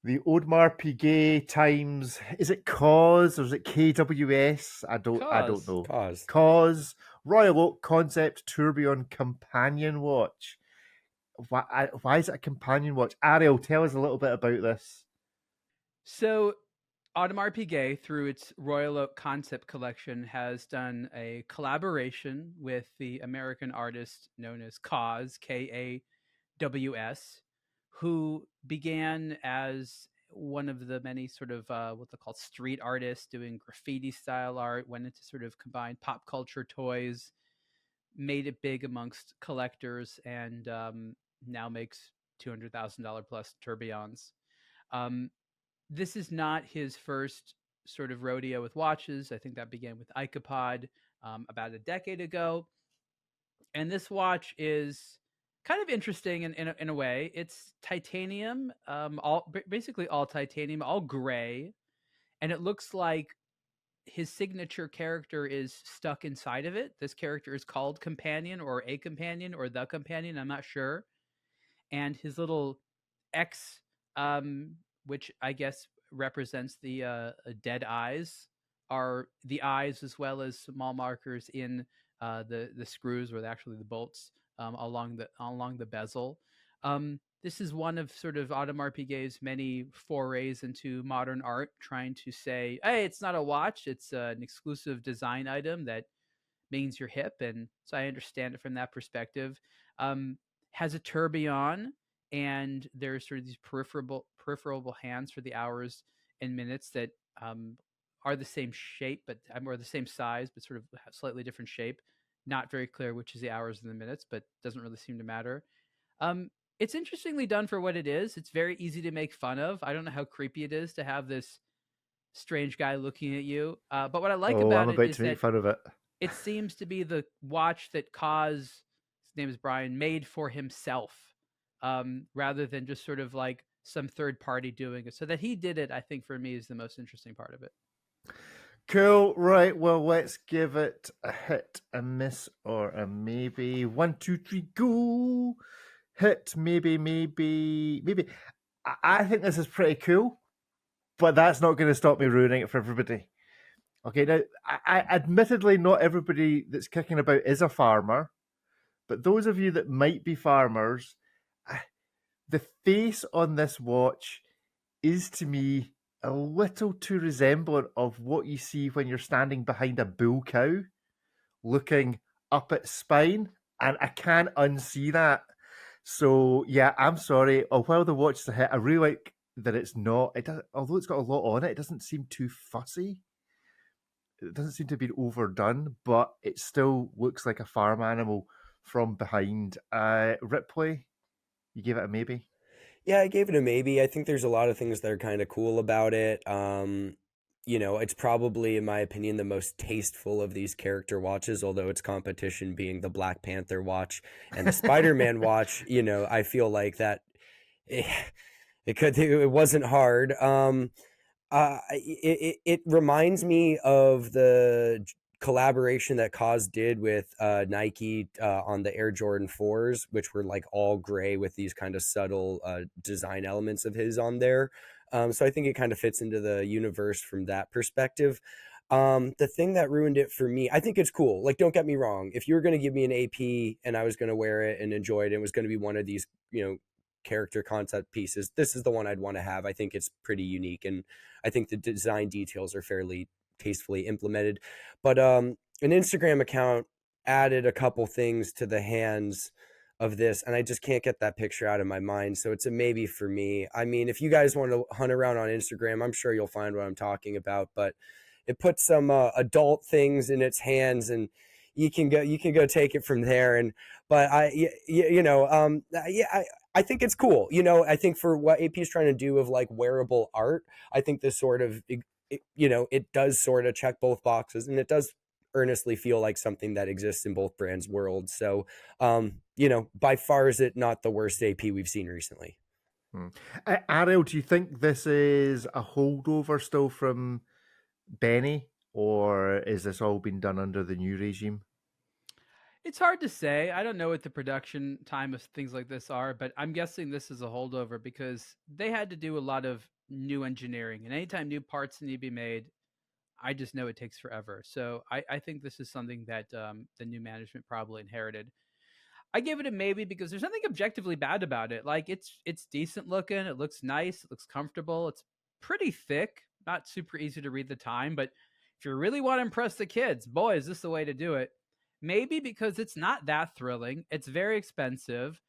the Audemars Piguet times. Is it KAWS or is it KWS? I don't know. KAWS Royal Oak Concept Tourbillon Companion Watch. Why is it a companion watch? Ariel, tell us a little bit about this. So, Audemars Piguet, through its Royal Oak Concept Collection, has done a collaboration with the American artist known as KAWS, KAWS, who began as one of the many sort of what they call street artists doing graffiti style art, went into sort of combined pop culture toys, made it big amongst collectors, and now makes $200,000 plus tourbillons. This is not his first sort of rodeo with watches. I think that began with Icopod about a decade ago. And this watch is kind of interesting in a way. It's titanium, basically all titanium, all gray. And it looks like his signature character is stuck inside of it. This character is called Companion or a Companion or the Companion. I'm not sure. And his little X, which I guess represents the dead eyes, are the eyes as well as small markers in the screws, or actually the bolts along the bezel. This is one of sort of Audemars Piguet's many forays into modern art, trying to say, hey, it's not a watch, it's an exclusive design item that means you're hip. And so I understand it from that perspective. Has a tourbillon, and there's sort of these peripheral hands for the hours and minutes that are the same shape, but or the same size, but sort of slightly different shape. Not very clear which is the hours and the minutes, but doesn't really seem to matter. It's interestingly done for what it is. It's very easy to make fun of. I don't know how creepy it is to have this strange guy looking at you. But what I like Oh, about I'm it about is to make that fun of it. it seems to be the watch that KAWS, his name is Brian, made for himself, rather than just sort of like some third party doing it. So that he did it, I think, for me, is the most interesting part of it. Cool. Right. Well, let's give it a hit, a miss, or a maybe. 1, 2, 3, go. Hit, maybe. I think this is pretty cool, but that's not going to stop me ruining it for everybody. Okay, now, I admittedly, not everybody that's kicking about is a farmer, but those of you that might be farmers, the face on this watch is to me a little too resemblant of what you see when you're standing behind a bull cow looking up its spine, and I can't unsee that. So yeah, I'm sorry. While the watch is a hit, I really like that it's not. It does, although it's got a lot on it, it doesn't seem too fussy. It doesn't seem to be overdone, but it still looks like a farm animal from behind. Ripley, you gave it a maybe. Yeah, I gave it a maybe. I think there's a lot of things that are kind of cool about it. It's probably, in my opinion, the most tasteful of these character watches, although its competition being the Black Panther watch and the Spider-Man watch. I feel like that it wasn't hard. It reminds me of the collaboration that KAWS did with Nike on the Air Jordan 4s, which were like all gray with these kind of subtle design elements of his on there. So I think it kind of fits into the universe from that perspective. The thing that ruined it for me, I think it's cool. Like, don't get me wrong. If you were going to give me an AP and I was going to wear it and enjoy it, it was going to be one of these, character concept pieces, this is the one I'd want to have. I think it's pretty unique, and I think the design details are fairly tastefully implemented. But an Instagram account added a couple things to the hands of this, and I just can't get that picture out of my mind. So it's a maybe for me. I mean, if you guys want to hunt around on Instagram, I'm sure you'll find what I'm talking about. But it puts some adult things in its hands, and you can go take it from there. I think it's cool. I think for what AP is trying to do of like wearable art, I think this sort of, it does sort of check both boxes, and it does earnestly feel like something that exists in both brands' worlds. So, by far is it not the worst AP we've seen recently. Ariel, do you think this is a holdover still from Benny, or is this all been done under the new regime? It's hard to say. I don't know what the production time of things like this are, but I'm guessing this is a holdover because they had to do a lot of new engineering, and anytime new parts need to be made, I just know it takes forever. So I think this is something that the new management probably inherited. I give it a maybe because there's nothing objectively bad about it. Like it's decent looking, it looks nice, it looks comfortable, it's pretty thick, not super easy to read the time, but if you really want to impress the kids, boy, is this the way to do it. Maybe because it's not that thrilling. It's very expensive.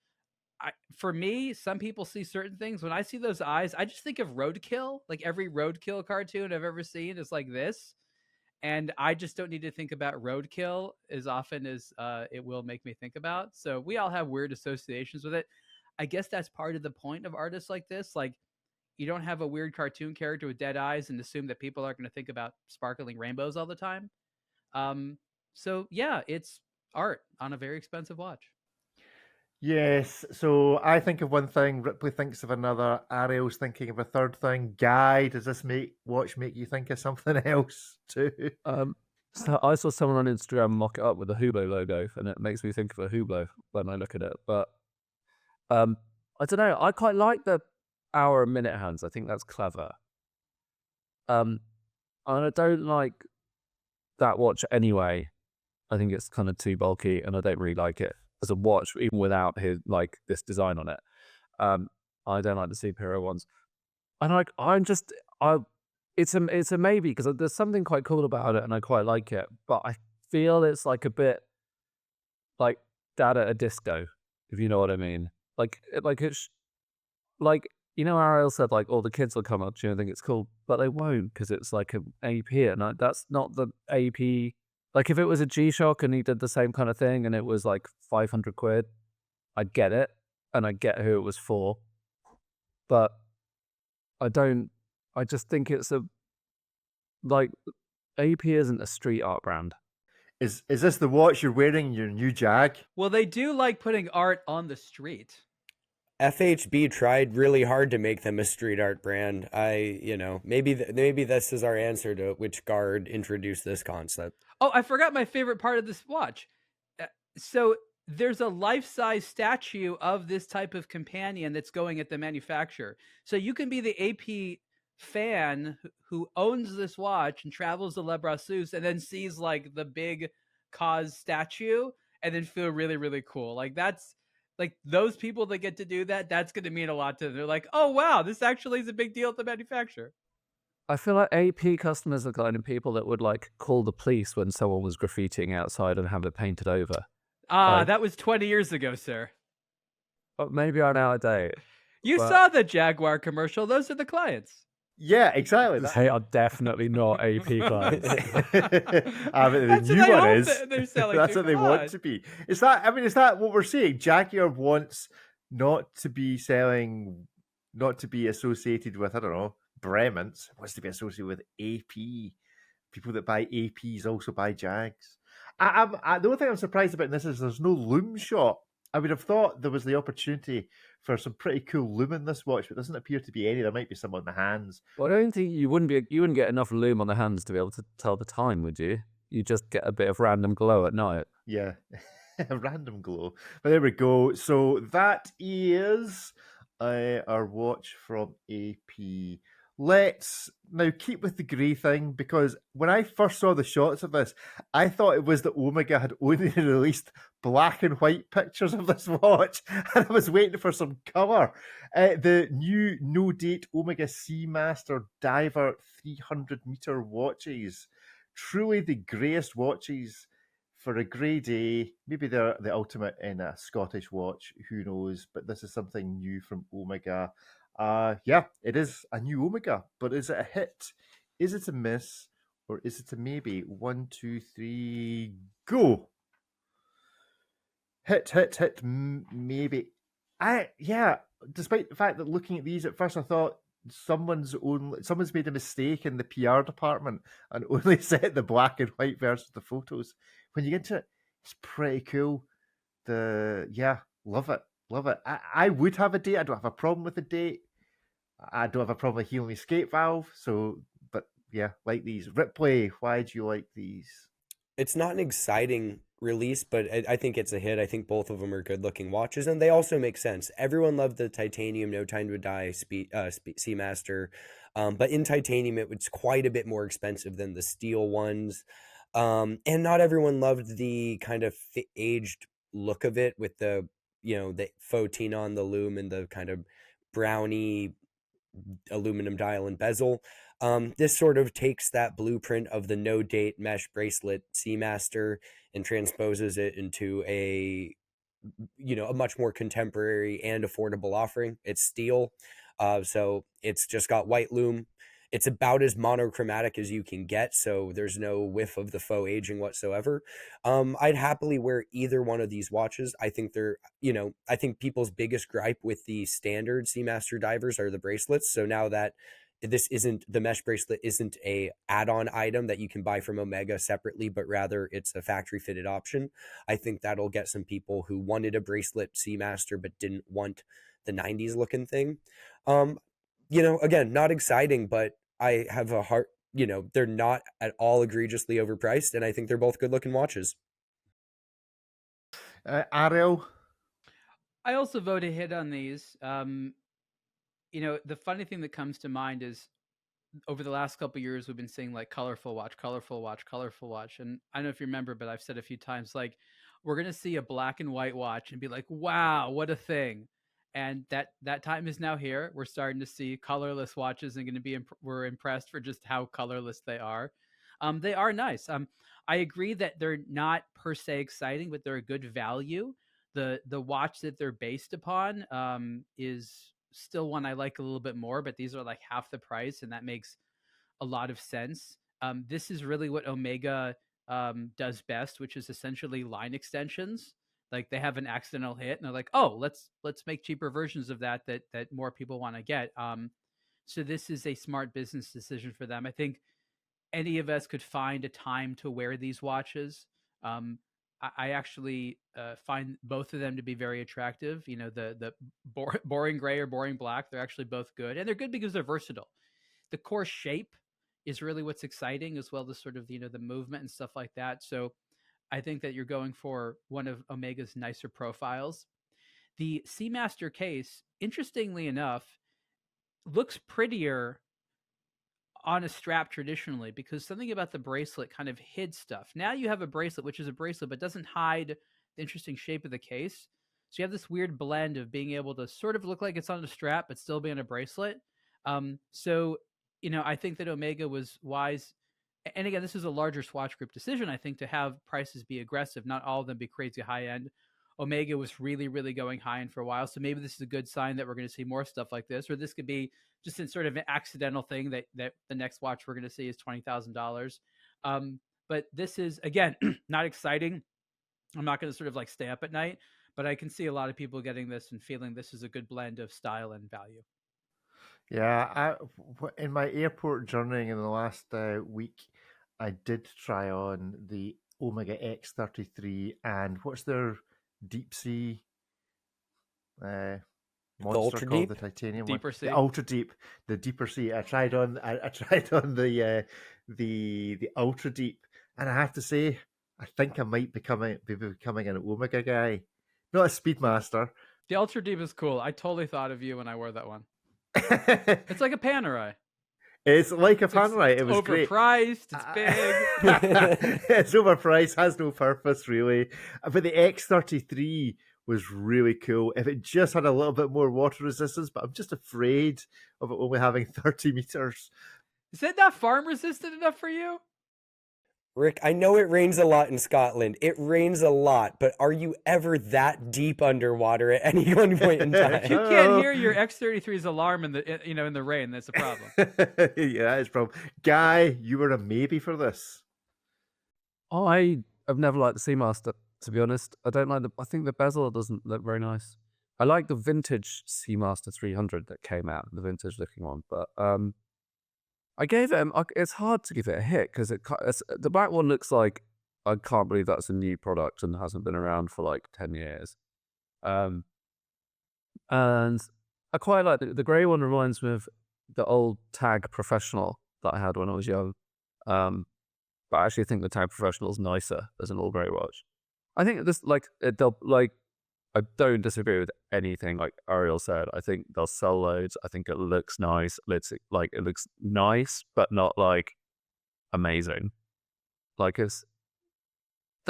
For me, some people see certain things. When I see those eyes, I just think of Roadkill. Like every Roadkill cartoon I've ever seen is like this. And I just don't need to think about Roadkill as often as it will make me think about. So we all have weird associations with it. I guess that's part of the point of artists like this. Like, you don't have a weird cartoon character with dead eyes and assume that people are going to think about sparkling rainbows all the time. So yeah, it's art on a very expensive watch. Yes, so I think of one thing, Ripley thinks of another, Ariel's thinking of a third thing. Guy, does this watch make you think of something else too? So I saw someone on Instagram mock it up with a Hublot logo, and it makes me think of a Hublot when I look at it. But I don't know. I quite like the hour and minute hands. I think that's clever. And I don't like that watch anyway. I think it's kind of too bulky, and I don't really like it as a watch, even without this design on it. I don't like the superhero ones. And it's a maybe because there's something quite cool about it and I quite like it, but I feel it's like a bit like Dad at a disco, if you know what I mean. Like it's like, you know, Ariel said like, all the kids will come up to you and think it's cool, but they won't because it's like an AP, and that's not the AP. Like if it was a G-Shock and he did the same kind of thing and it was like 500 quid, I'd get it and I'd get who it was for. But I just think it's like AP isn't a street art brand. Is this the watch you're wearing, your new Jag? Well, they do like putting art on the street. FHB tried really hard to make them a street art brand. Maybe this is our answer to which guard introduced this concept. Oh, I forgot my favorite part of this watch. So there's a life-size statue of this type of companion that's going at the manufacturer. So you can be the AP fan who owns this watch and travels to Le Brassus and then sees like the big KAWS statue and then feel really, really cool. Like that's like those people that get to do that, that's going to mean a lot to them. They're like, oh, wow, this actually is a big deal at the manufacturer. I feel like AP customers are kind of people that would like call the police when someone was graffitiing outside and have it painted over. That was 20 years ago, sir. But maybe I'm out of date. You saw the Jaguar commercial. Those are the clients. Yeah, exactly. They are definitely not AP clients. But the new one is. That's what they want to be. Is that what we're saying? Jaguar wants not to be associated with, I don't know, Brements. It wants to be associated with AP. People that buy APs also buy Jags. The only thing I'm surprised about in this is there's no lume shot. I would have thought there was the opportunity for some pretty cool lume in this watch, but there doesn't appear to be any. There might be some on the hands. Well, I don't think you wouldn't get enough lume on the hands to be able to tell the time, would you? You just get a bit of random glow at night. Yeah, a random glow. But there we go. So that is our watch from AP. Let's now keep with the grey thing, because when I first saw the shots of this, I thought it was that Omega had only released black and white pictures of this watch, and I was waiting for some colour. The new no-date Omega Seamaster Diver 300-metre watches. Truly the greyest watches for a grey day. Maybe they're the ultimate in a Scottish watch, who knows, but this is something new from Omega. Yeah, it is a new Omega, but is it a hit? Is it a miss? Or is it a maybe? 1, 2, 3, go! Hit, maybe. Despite the fact that looking at these at first, I thought someone's made a mistake in the PR department and only set the black and white version of the photos. When you get to it, it's pretty cool. Love it. I would have a date. I don't have a problem with the date. I don't have a problem with helium escape valve. But yeah, like these. Ripley, why do you like these? It's not an exciting release, but I think it's a hit. I think both of them are good looking watches, and they also make sense. Everyone loved the titanium No Time to Die Seamaster, but in titanium it was quite a bit more expensive than the steel ones, and not everyone loved the kind of aged look of it with the faux tina on the lume and the kind of browny aluminum dial and bezel. This sort of takes that blueprint of the no date mesh bracelet Seamaster and transposes it into a much more contemporary and affordable offering. It's steel, so it's just got white lume. It's about as monochromatic as you can get, so there's no whiff of the faux aging whatsoever. I'd happily wear either one of these watches. I think I think people's biggest gripe with the standard Seamaster divers are the bracelets. So now that the mesh bracelet isn't a add-on item that you can buy from Omega separately, but rather it's a factory fitted option, I think that'll get some people who wanted a bracelet Seamaster but didn't want the 90s looking thing. Again, not exciting, but I have a heart, they're not at all egregiously overpriced, and I think they're both good looking watches. Ariel? I also vote a hit on these. The funny thing that comes to mind is over the last couple of years, we've been seeing like colorful watch. And I don't know if you remember, but I've said a few times, like, we're going to see a black and white watch and be like, wow, what a thing. and that time is now here. We're starting to see colorless watches, and going to be we're impressed for just how colorless they are. They are nice. I agree that they're not per se exciting, but they're a good value. The watch that they're based upon is still one I like a little bit more, but these are like half the price, and that makes a lot of sense. This is really what Omega does best, which is essentially line extensions. Like they have an accidental hit, and they're like, "Oh, let's make cheaper versions of that more people want to get." So this is a smart business decision for them. I think any of us could find a time to wear these watches. I actually find both of them to be very attractive. You know, the boring gray or boring black, they're actually both good, and they're good because they're versatile. The core shape is really what's exciting, as well as sort of the movement and stuff like that. So I think that you're going for one of Omega's nicer profiles. The Seamaster case, interestingly enough, looks prettier on a strap traditionally, because something about the bracelet kind of hid stuff. Now you have a bracelet, which is a bracelet, but doesn't hide the interesting shape of the case. So you have this weird blend of being able to sort of look like it's on a strap, but still be on a bracelet. So, I think that Omega was wise. And again, this is a larger Swatch Group decision, I think, to have prices be aggressive, not all of them be crazy high end. Omega was really, really going high end for a while. So maybe this is a good sign that we're going to see more stuff like this, or this could be just in sort of an accidental thing that the next watch we're going to see is $20,000. But this is, again, not exciting. I'm not going to sort of like stay up at night, but I can see a lot of people getting this and feeling this is a good blend of style and value. Yeah, in my airport journeying in the last week, I did try on the Omega X33 and what's their deep sea monster Ultra called? Deep? The titanium Deeper one, sea. the ultra deep, the deeper sea. I tried on the ultra deep, and I have to say, I think I might be becoming an Omega guy, not a Speedmaster. The Ultra Deep is cool. I totally thought of you when I wore that one. It's like a Panerai. It's like a Panerai. It was overpriced. Great. It's big. It's overpriced. Has no purpose really. But the X33 was really cool. If it just had a little bit more water resistance, but I'm just afraid of it only having 30 meters. Is that not farm resistant enough for you? Rick, I know it rains a lot in Scotland. It rains a lot, but are you ever that deep underwater at any one point in time? If you can't hear your X33's alarm in the rain, that's a problem. Yeah, it's a problem. Guy, you were a maybe for this. I have never liked the Seamaster, to be honest. I don't like I think the bezel doesn't look very nice. I like the vintage Seamaster 300 that came out, the vintage looking one, but I gave it. It's hard to give it a hit because the black one looks like I can't believe that's a new product and hasn't been around for like 10 years. And I quite like the grey one. Reminds me of the old Tag Professional that I had when I was young. But I actually think the Tag Professional is nicer as an all grey watch. I think this I don't disagree with anything like Ariel said. I think they'll sell loads. I think it looks nice. It looks nice, but not like amazing. They're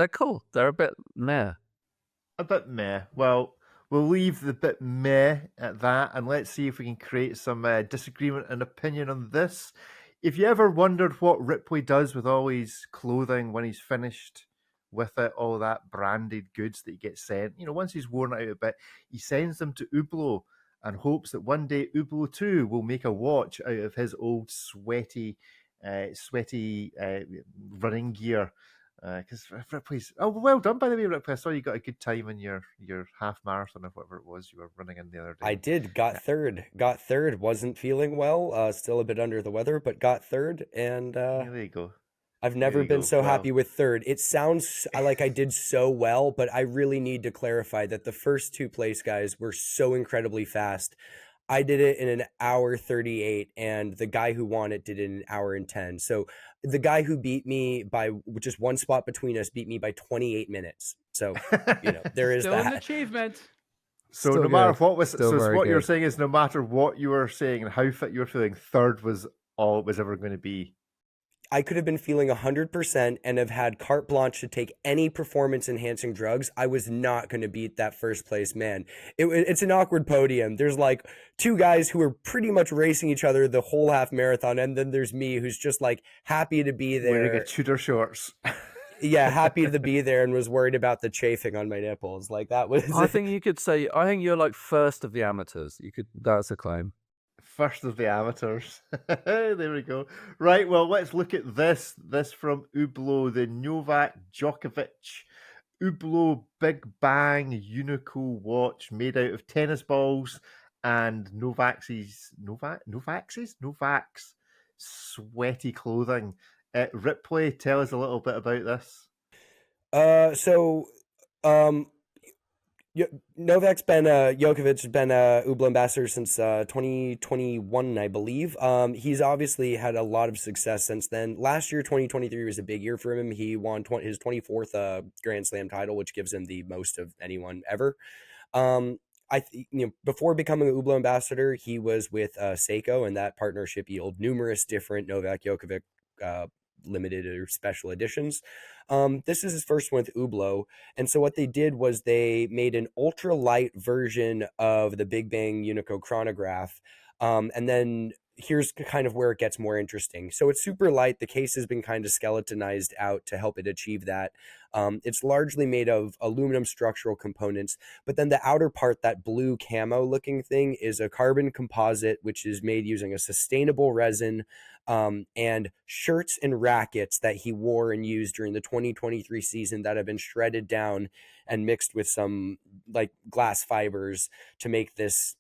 cool. They're a bit meh. A bit meh. Well, we'll leave the bit meh at that, and let's see if we can create some disagreement and opinion on this. If you ever wondered what Ripley does with all his clothing when he's finished with it, all that branded goods that he gets sent, once he's worn it out a bit, he sends them to Hublot and hopes that one day Hublot too will make a watch out of his old sweaty running gear. Because Ripley's well done, by the way, Ripley. I saw you got a good time in your half marathon or whatever it was you were running in the other day. I did. Got third. Wasn't feeling well. Still a bit under the weather, but got third. And there you go. I've never been so happy with third. It sounds like I did so well, but I really need to clarify that the first two place guys were so incredibly fast. I did it in an hour 38, and the guy who won it did it in an hour and 10. So the guy who beat me by just one spot between us beat me by 28 minutes. So, there is Still that. an achievement. So Still no matter good. what was, Still so very what you're good. saying is no matter what you were saying and how fit you were feeling, third was all it was ever going to be. I could have been feeling 100% and have had carte blanche to take any performance enhancing drugs. I was not going to beat that first place man. It's an awkward podium. There's like two guys who are pretty much racing each other the whole half marathon, and then there's me who's just like happy to be Wearing a there. Tudor shorts. Yeah, happy to be there, and was worried about the chafing on my nipples. Like that was. I think you could say, I think you're like first of the amateurs. That's a claim. First of the amateurs. There we go. Right, well, let's look at this. This from Hublot, the Novak Djokovic Hublot Big Bang Unico watch made out of tennis balls and Novak's sweaty clothing. Ripley, tell us a little bit about this. Novak's been Djokovic's been a Hublot ambassador since 2021, I believe. He's obviously had a lot of success since then. Last year, 2023 was a big year for him. He won his 24th Grand Slam title, which gives him the most of anyone ever. Before becoming a Hublot ambassador, he was with Seiko, and that partnership yielded numerous different Novak Djokovic limited or special editions. This is his first one with Hublot, and so what they did was they made an ultra light version of the Big Bang Unico chronograph, and then here's kind of where it gets more interesting. So it's super light. The case has been kind of skeletonized out to help it achieve that. It's largely made of aluminum structural components, but then the outer part, that blue camo looking thing, is a carbon composite, which is made using a sustainable resin, and shirts and rackets that he wore and used during the 2023 season that have been shredded down and mixed with some like glass fibers to make this,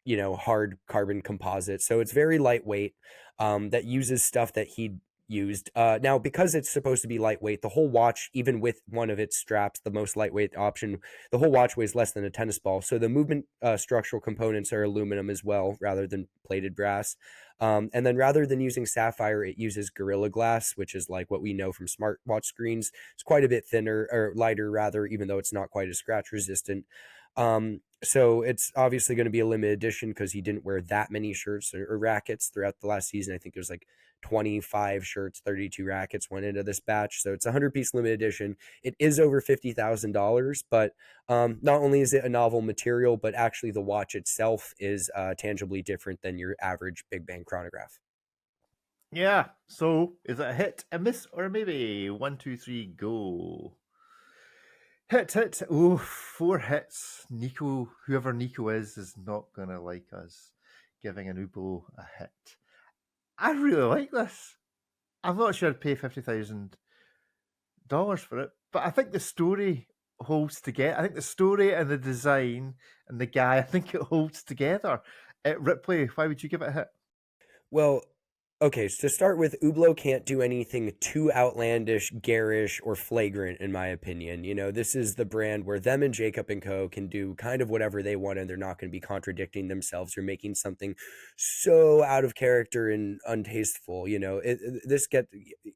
hard carbon composite. So it's very lightweight, that uses stuff that he used. Now, because it's supposed to be lightweight, the whole watch, even with one of its straps, the most lightweight option, the whole watch weighs less than a tennis ball. So the movement structural components are aluminum as well, rather than plated brass. And then rather than using sapphire, it uses Gorilla Glass, which is like what we know from smartwatch screens. It's quite a bit thinner, or lighter rather, even though it's not quite as scratch resistant. So it's obviously going to be a limited edition because he didn't wear that many shirts or rackets throughout the last season. I think there's like 25 shirts, 32 rackets went into this batch. So it's a 100-piece limited edition. It is over $50,000, but not only is it a novel material, but actually the watch itself is tangibly different than your average Big Bang chronograph. Yeah, so is it a hit, a miss, or maybe 1, 2, 3, go? Hit. Oh, 4 hits. Nico, whoever Nico is not going to like us giving an Hublot a hit. I really like this. I'm not sure I'd pay $50,000 for it, but I think the story holds together. I think the story and the design and the guy, I think it holds together. Ripley, why would you give it a hit? Well, okay, so to start with, Hublot can't do anything too outlandish, garish, or flagrant, in my opinion. This is the brand where them and Jacob & Co. can do kind of whatever they want, and they're not going to be contradicting themselves or making something so out of character and untasteful.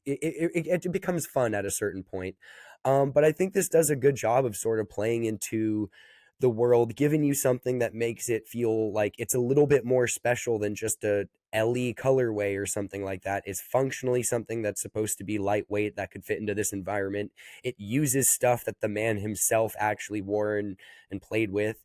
It becomes fun at a certain point. But I think this does a good job of sort of playing into the world, giving you something that makes it feel like it's a little bit more special than just a LE colorway or something like that. It's functionally something that's supposed to be lightweight that could fit into this environment. It uses stuff that the man himself actually wore and played with.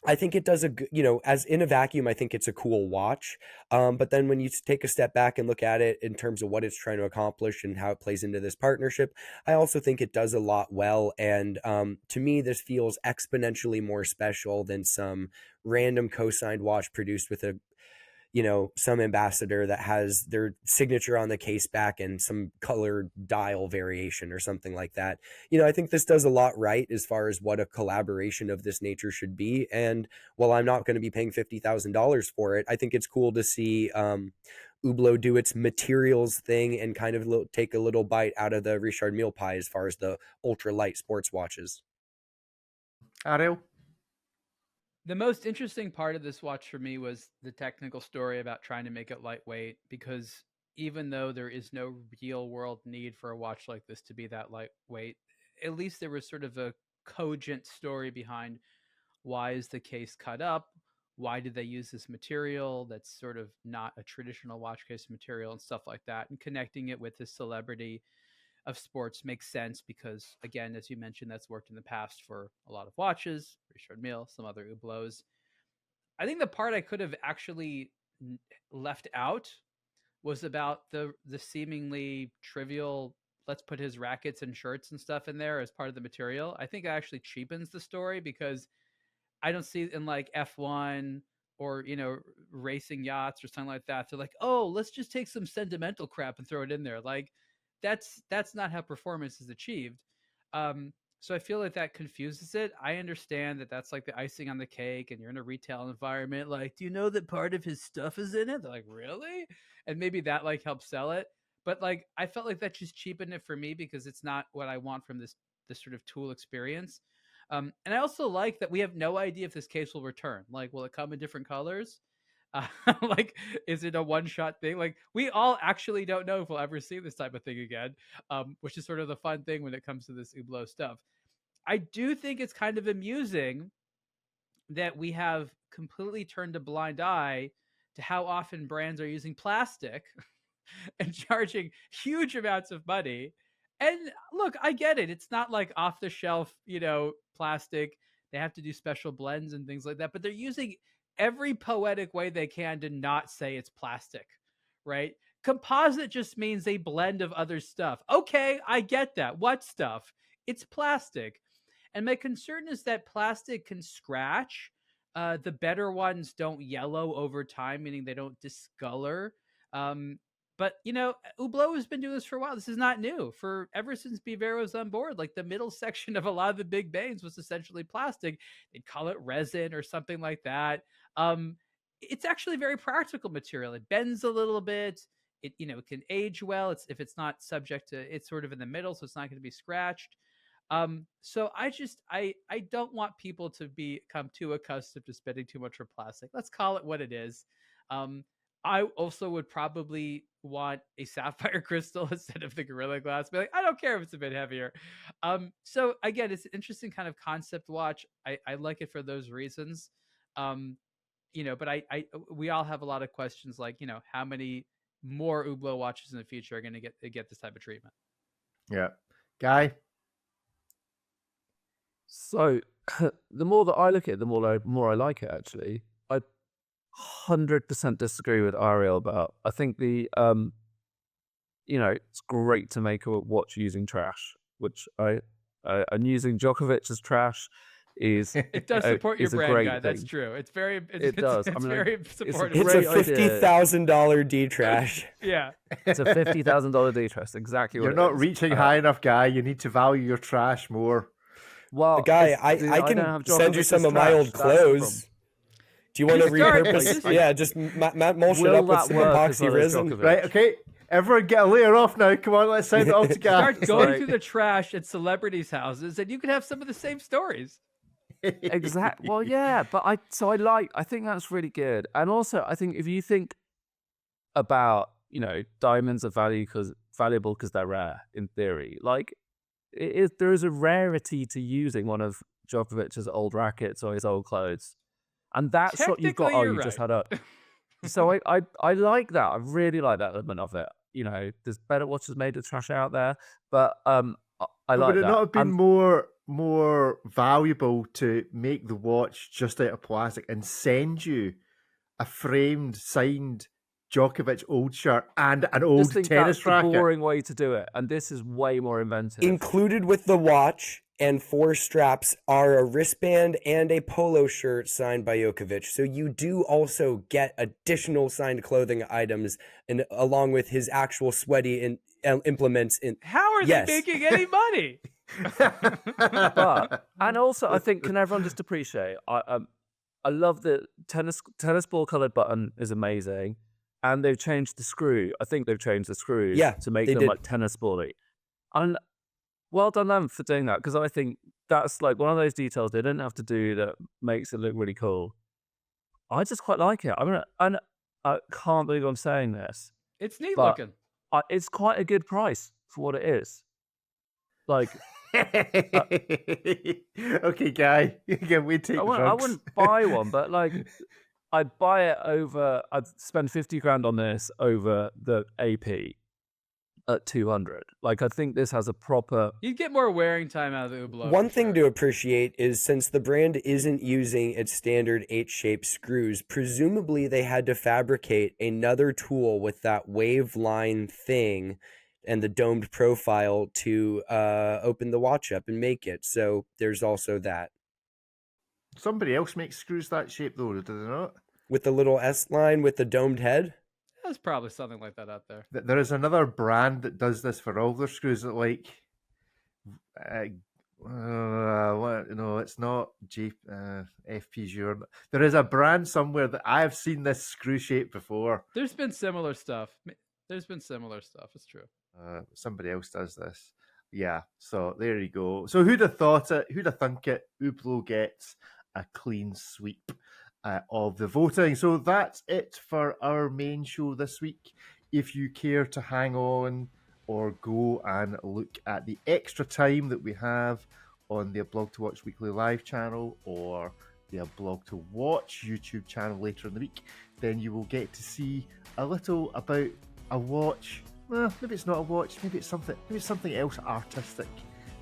I think it does as in a vacuum, I think it's a cool watch. But then when you take a step back and look at it in terms of what it's trying to accomplish and how it plays into this partnership, I also think it does a lot well. And to me, this feels exponentially more special than some random co-signed watch produced with some ambassador that has their signature on the case back and some color dial variation or something like that. I think this does a lot right as far as what a collaboration of this nature should be. And while I'm not going to be paying $50,000 for it, I think it's cool to see Hublot do its materials thing and kind of take a little bite out of the Richard Mille pie as far as the ultra light sports watches. Ariel? The most interesting part of this watch for me was the technical story about trying to make it lightweight, because even though there is no real world need for a watch like this to be that lightweight, at least there was sort of a cogent story behind why is the case cut up? why did they use this material that's sort of not a traditional watch case material and stuff like that, and connecting it with this celebrity of sports makes sense because, again, as you mentioned, that's worked in the past for a lot of watches, Richard Mille, some other Hublots. I think the part I could have actually left out was about the seemingly trivial, let's put his rackets and shirts and stuff in there as part of the material. I think it actually cheapens the story because I don't see it in like F1 or, racing yachts or something like that. They're like, oh, let's just take some sentimental crap and throw it in there. Like that's not how performance is achieved. So I feel like that confuses it. I understand that that's like the icing on the cake and you're in a retail environment. Like, do you know that part of his stuff is in it? They're like, really? And maybe that like helps sell it. But like, I felt like that just cheapened it for me because it's not what I want from this sort of tool experience. And I also like that we have no idea if this case will return. Like, will it come in different colors? Like, is it a one-shot thing? Like, we all actually don't know if we'll ever see this type of thing again, which is sort of the fun thing when it comes to this Hublot stuff. I do think it's kind of amusing that we have completely turned a blind eye to how often brands are using plastic and charging huge amounts of money. And look, I get it. It's not like off the shelf, plastic. They have to do special blends and things like that, but they're using every poetic way they can to not say it's plastic, right? Composite just means a blend of other stuff. Okay, I get that. What stuff? It's plastic. And my concern is that plastic can scratch. The better ones don't yellow over time, meaning they don't discolor. But Hublot has been doing this for a while. This is not new. Ever since Biver was on board, like the middle section of a lot of the big bays was essentially plastic. They'd call it resin or something like that. It's actually a very practical material. It bends a little bit. It can age well. If it's not subject to, it's sort of in the middle, so it's not going to be scratched. So I don't want people to become too accustomed to spending too much for plastic. Let's call it what it is. I also would probably want a sapphire crystal instead of the Gorilla Glass. But I don't care if it's a bit heavier. So again, it's an interesting kind of concept watch. I like it for those reasons. But we all have a lot of questions like, how many more Hublot watches in the future are going to get this type of treatment? Yeah. Guy? So the more that I look at it, the more I like it, actually. I 100% disagree with Ariel about, I think it's great to make a watch using trash, which I'm using Djokovic as trash. It does support your brand, guy. Thing. That's true. It does. It's very supportive. It's a $50,000 D trash. Yeah, it's a $50,000 D trash. Exactly. You're not reaching high enough, Guy. You need to value your trash more. Well, Guy, I can send you some of my old clothes. Do you want to repurpose? Yeah, just mulch it up with some epoxy resin. Right, okay. Everyone get a layer off now. Come on, let's send it all to Guy. Start going through the trash at celebrities' houses, and you can have some of the same stories. Exactly. Well, yeah, but I think that's really good. And also, I think if you think about, diamonds are valuable because they're rare in theory. Like, there is a rarity to using one of Djokovic's old rackets or his old clothes. And that's what you've got. Oh, you just had up. So I like that. I really like that element of it. There's better watches made with trash out there, but I like that. Would it not have been more valuable to make the watch just out of plastic and send you a framed, signed Djokovic old shirt and an old tennis racket? The boring way to do it, and this is way more inventive. Included with the watch and 4 straps are a wristband and a polo shirt signed by Djokovic. So you do also get additional signed clothing items, and along with his actual sweaty implements. How are they making any money? And also, I think, can everyone just appreciate? I love the tennis ball colored button is amazing, and they've changed the screw. I think they've changed the screws to make them like tennis bally. And well done them for doing that, because I think that's like one of those details they didn't have to do that makes it look really cool. I just quite like it. And I can't believe I'm saying this. It's neat looking. It's quite a good price for what it is. Like, okay, Guy, again, we take. I wouldn't buy one, but like, I'd buy it over. I'd spend 50 grand on this over the AP at 200. Like, I think this has a proper. You'd get more wearing time out of the Hublot. One thing to appreciate is since the brand isn't using its standard 8-shaped screws, presumably they had to fabricate another tool with that wave line thing and the domed profile to open the watch up and make it. So there's also that. Somebody else makes screws that shape though, do they not? With the little S line with the domed head? There's probably something like that out there. There is another brand that does this for all their screws that like no, it's not FPG. There is a brand somewhere that I've seen this screw shape before. There's been similar stuff. It's true. Somebody else does this. Yeah, so there you go. So who'd have thought it? Who'd have thunk it? Hublot gets a clean sweep of the voting. So that's it for our main show this week. If you care to hang on or go and look at the extra time that we have on the aBlogtoWatch Weekly Live channel or the aBlogtoWatch YouTube channel later in the week, then you will get to see a little about a watch. Well, maybe it's not a watch, maybe it's something else artistic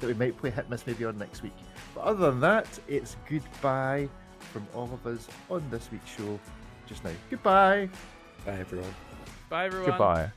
that we might play hit miss maybe on next week. But other than that, it's goodbye from all of us on this week's show just now. Goodbye. Bye, everyone. Bye, everyone. Goodbye.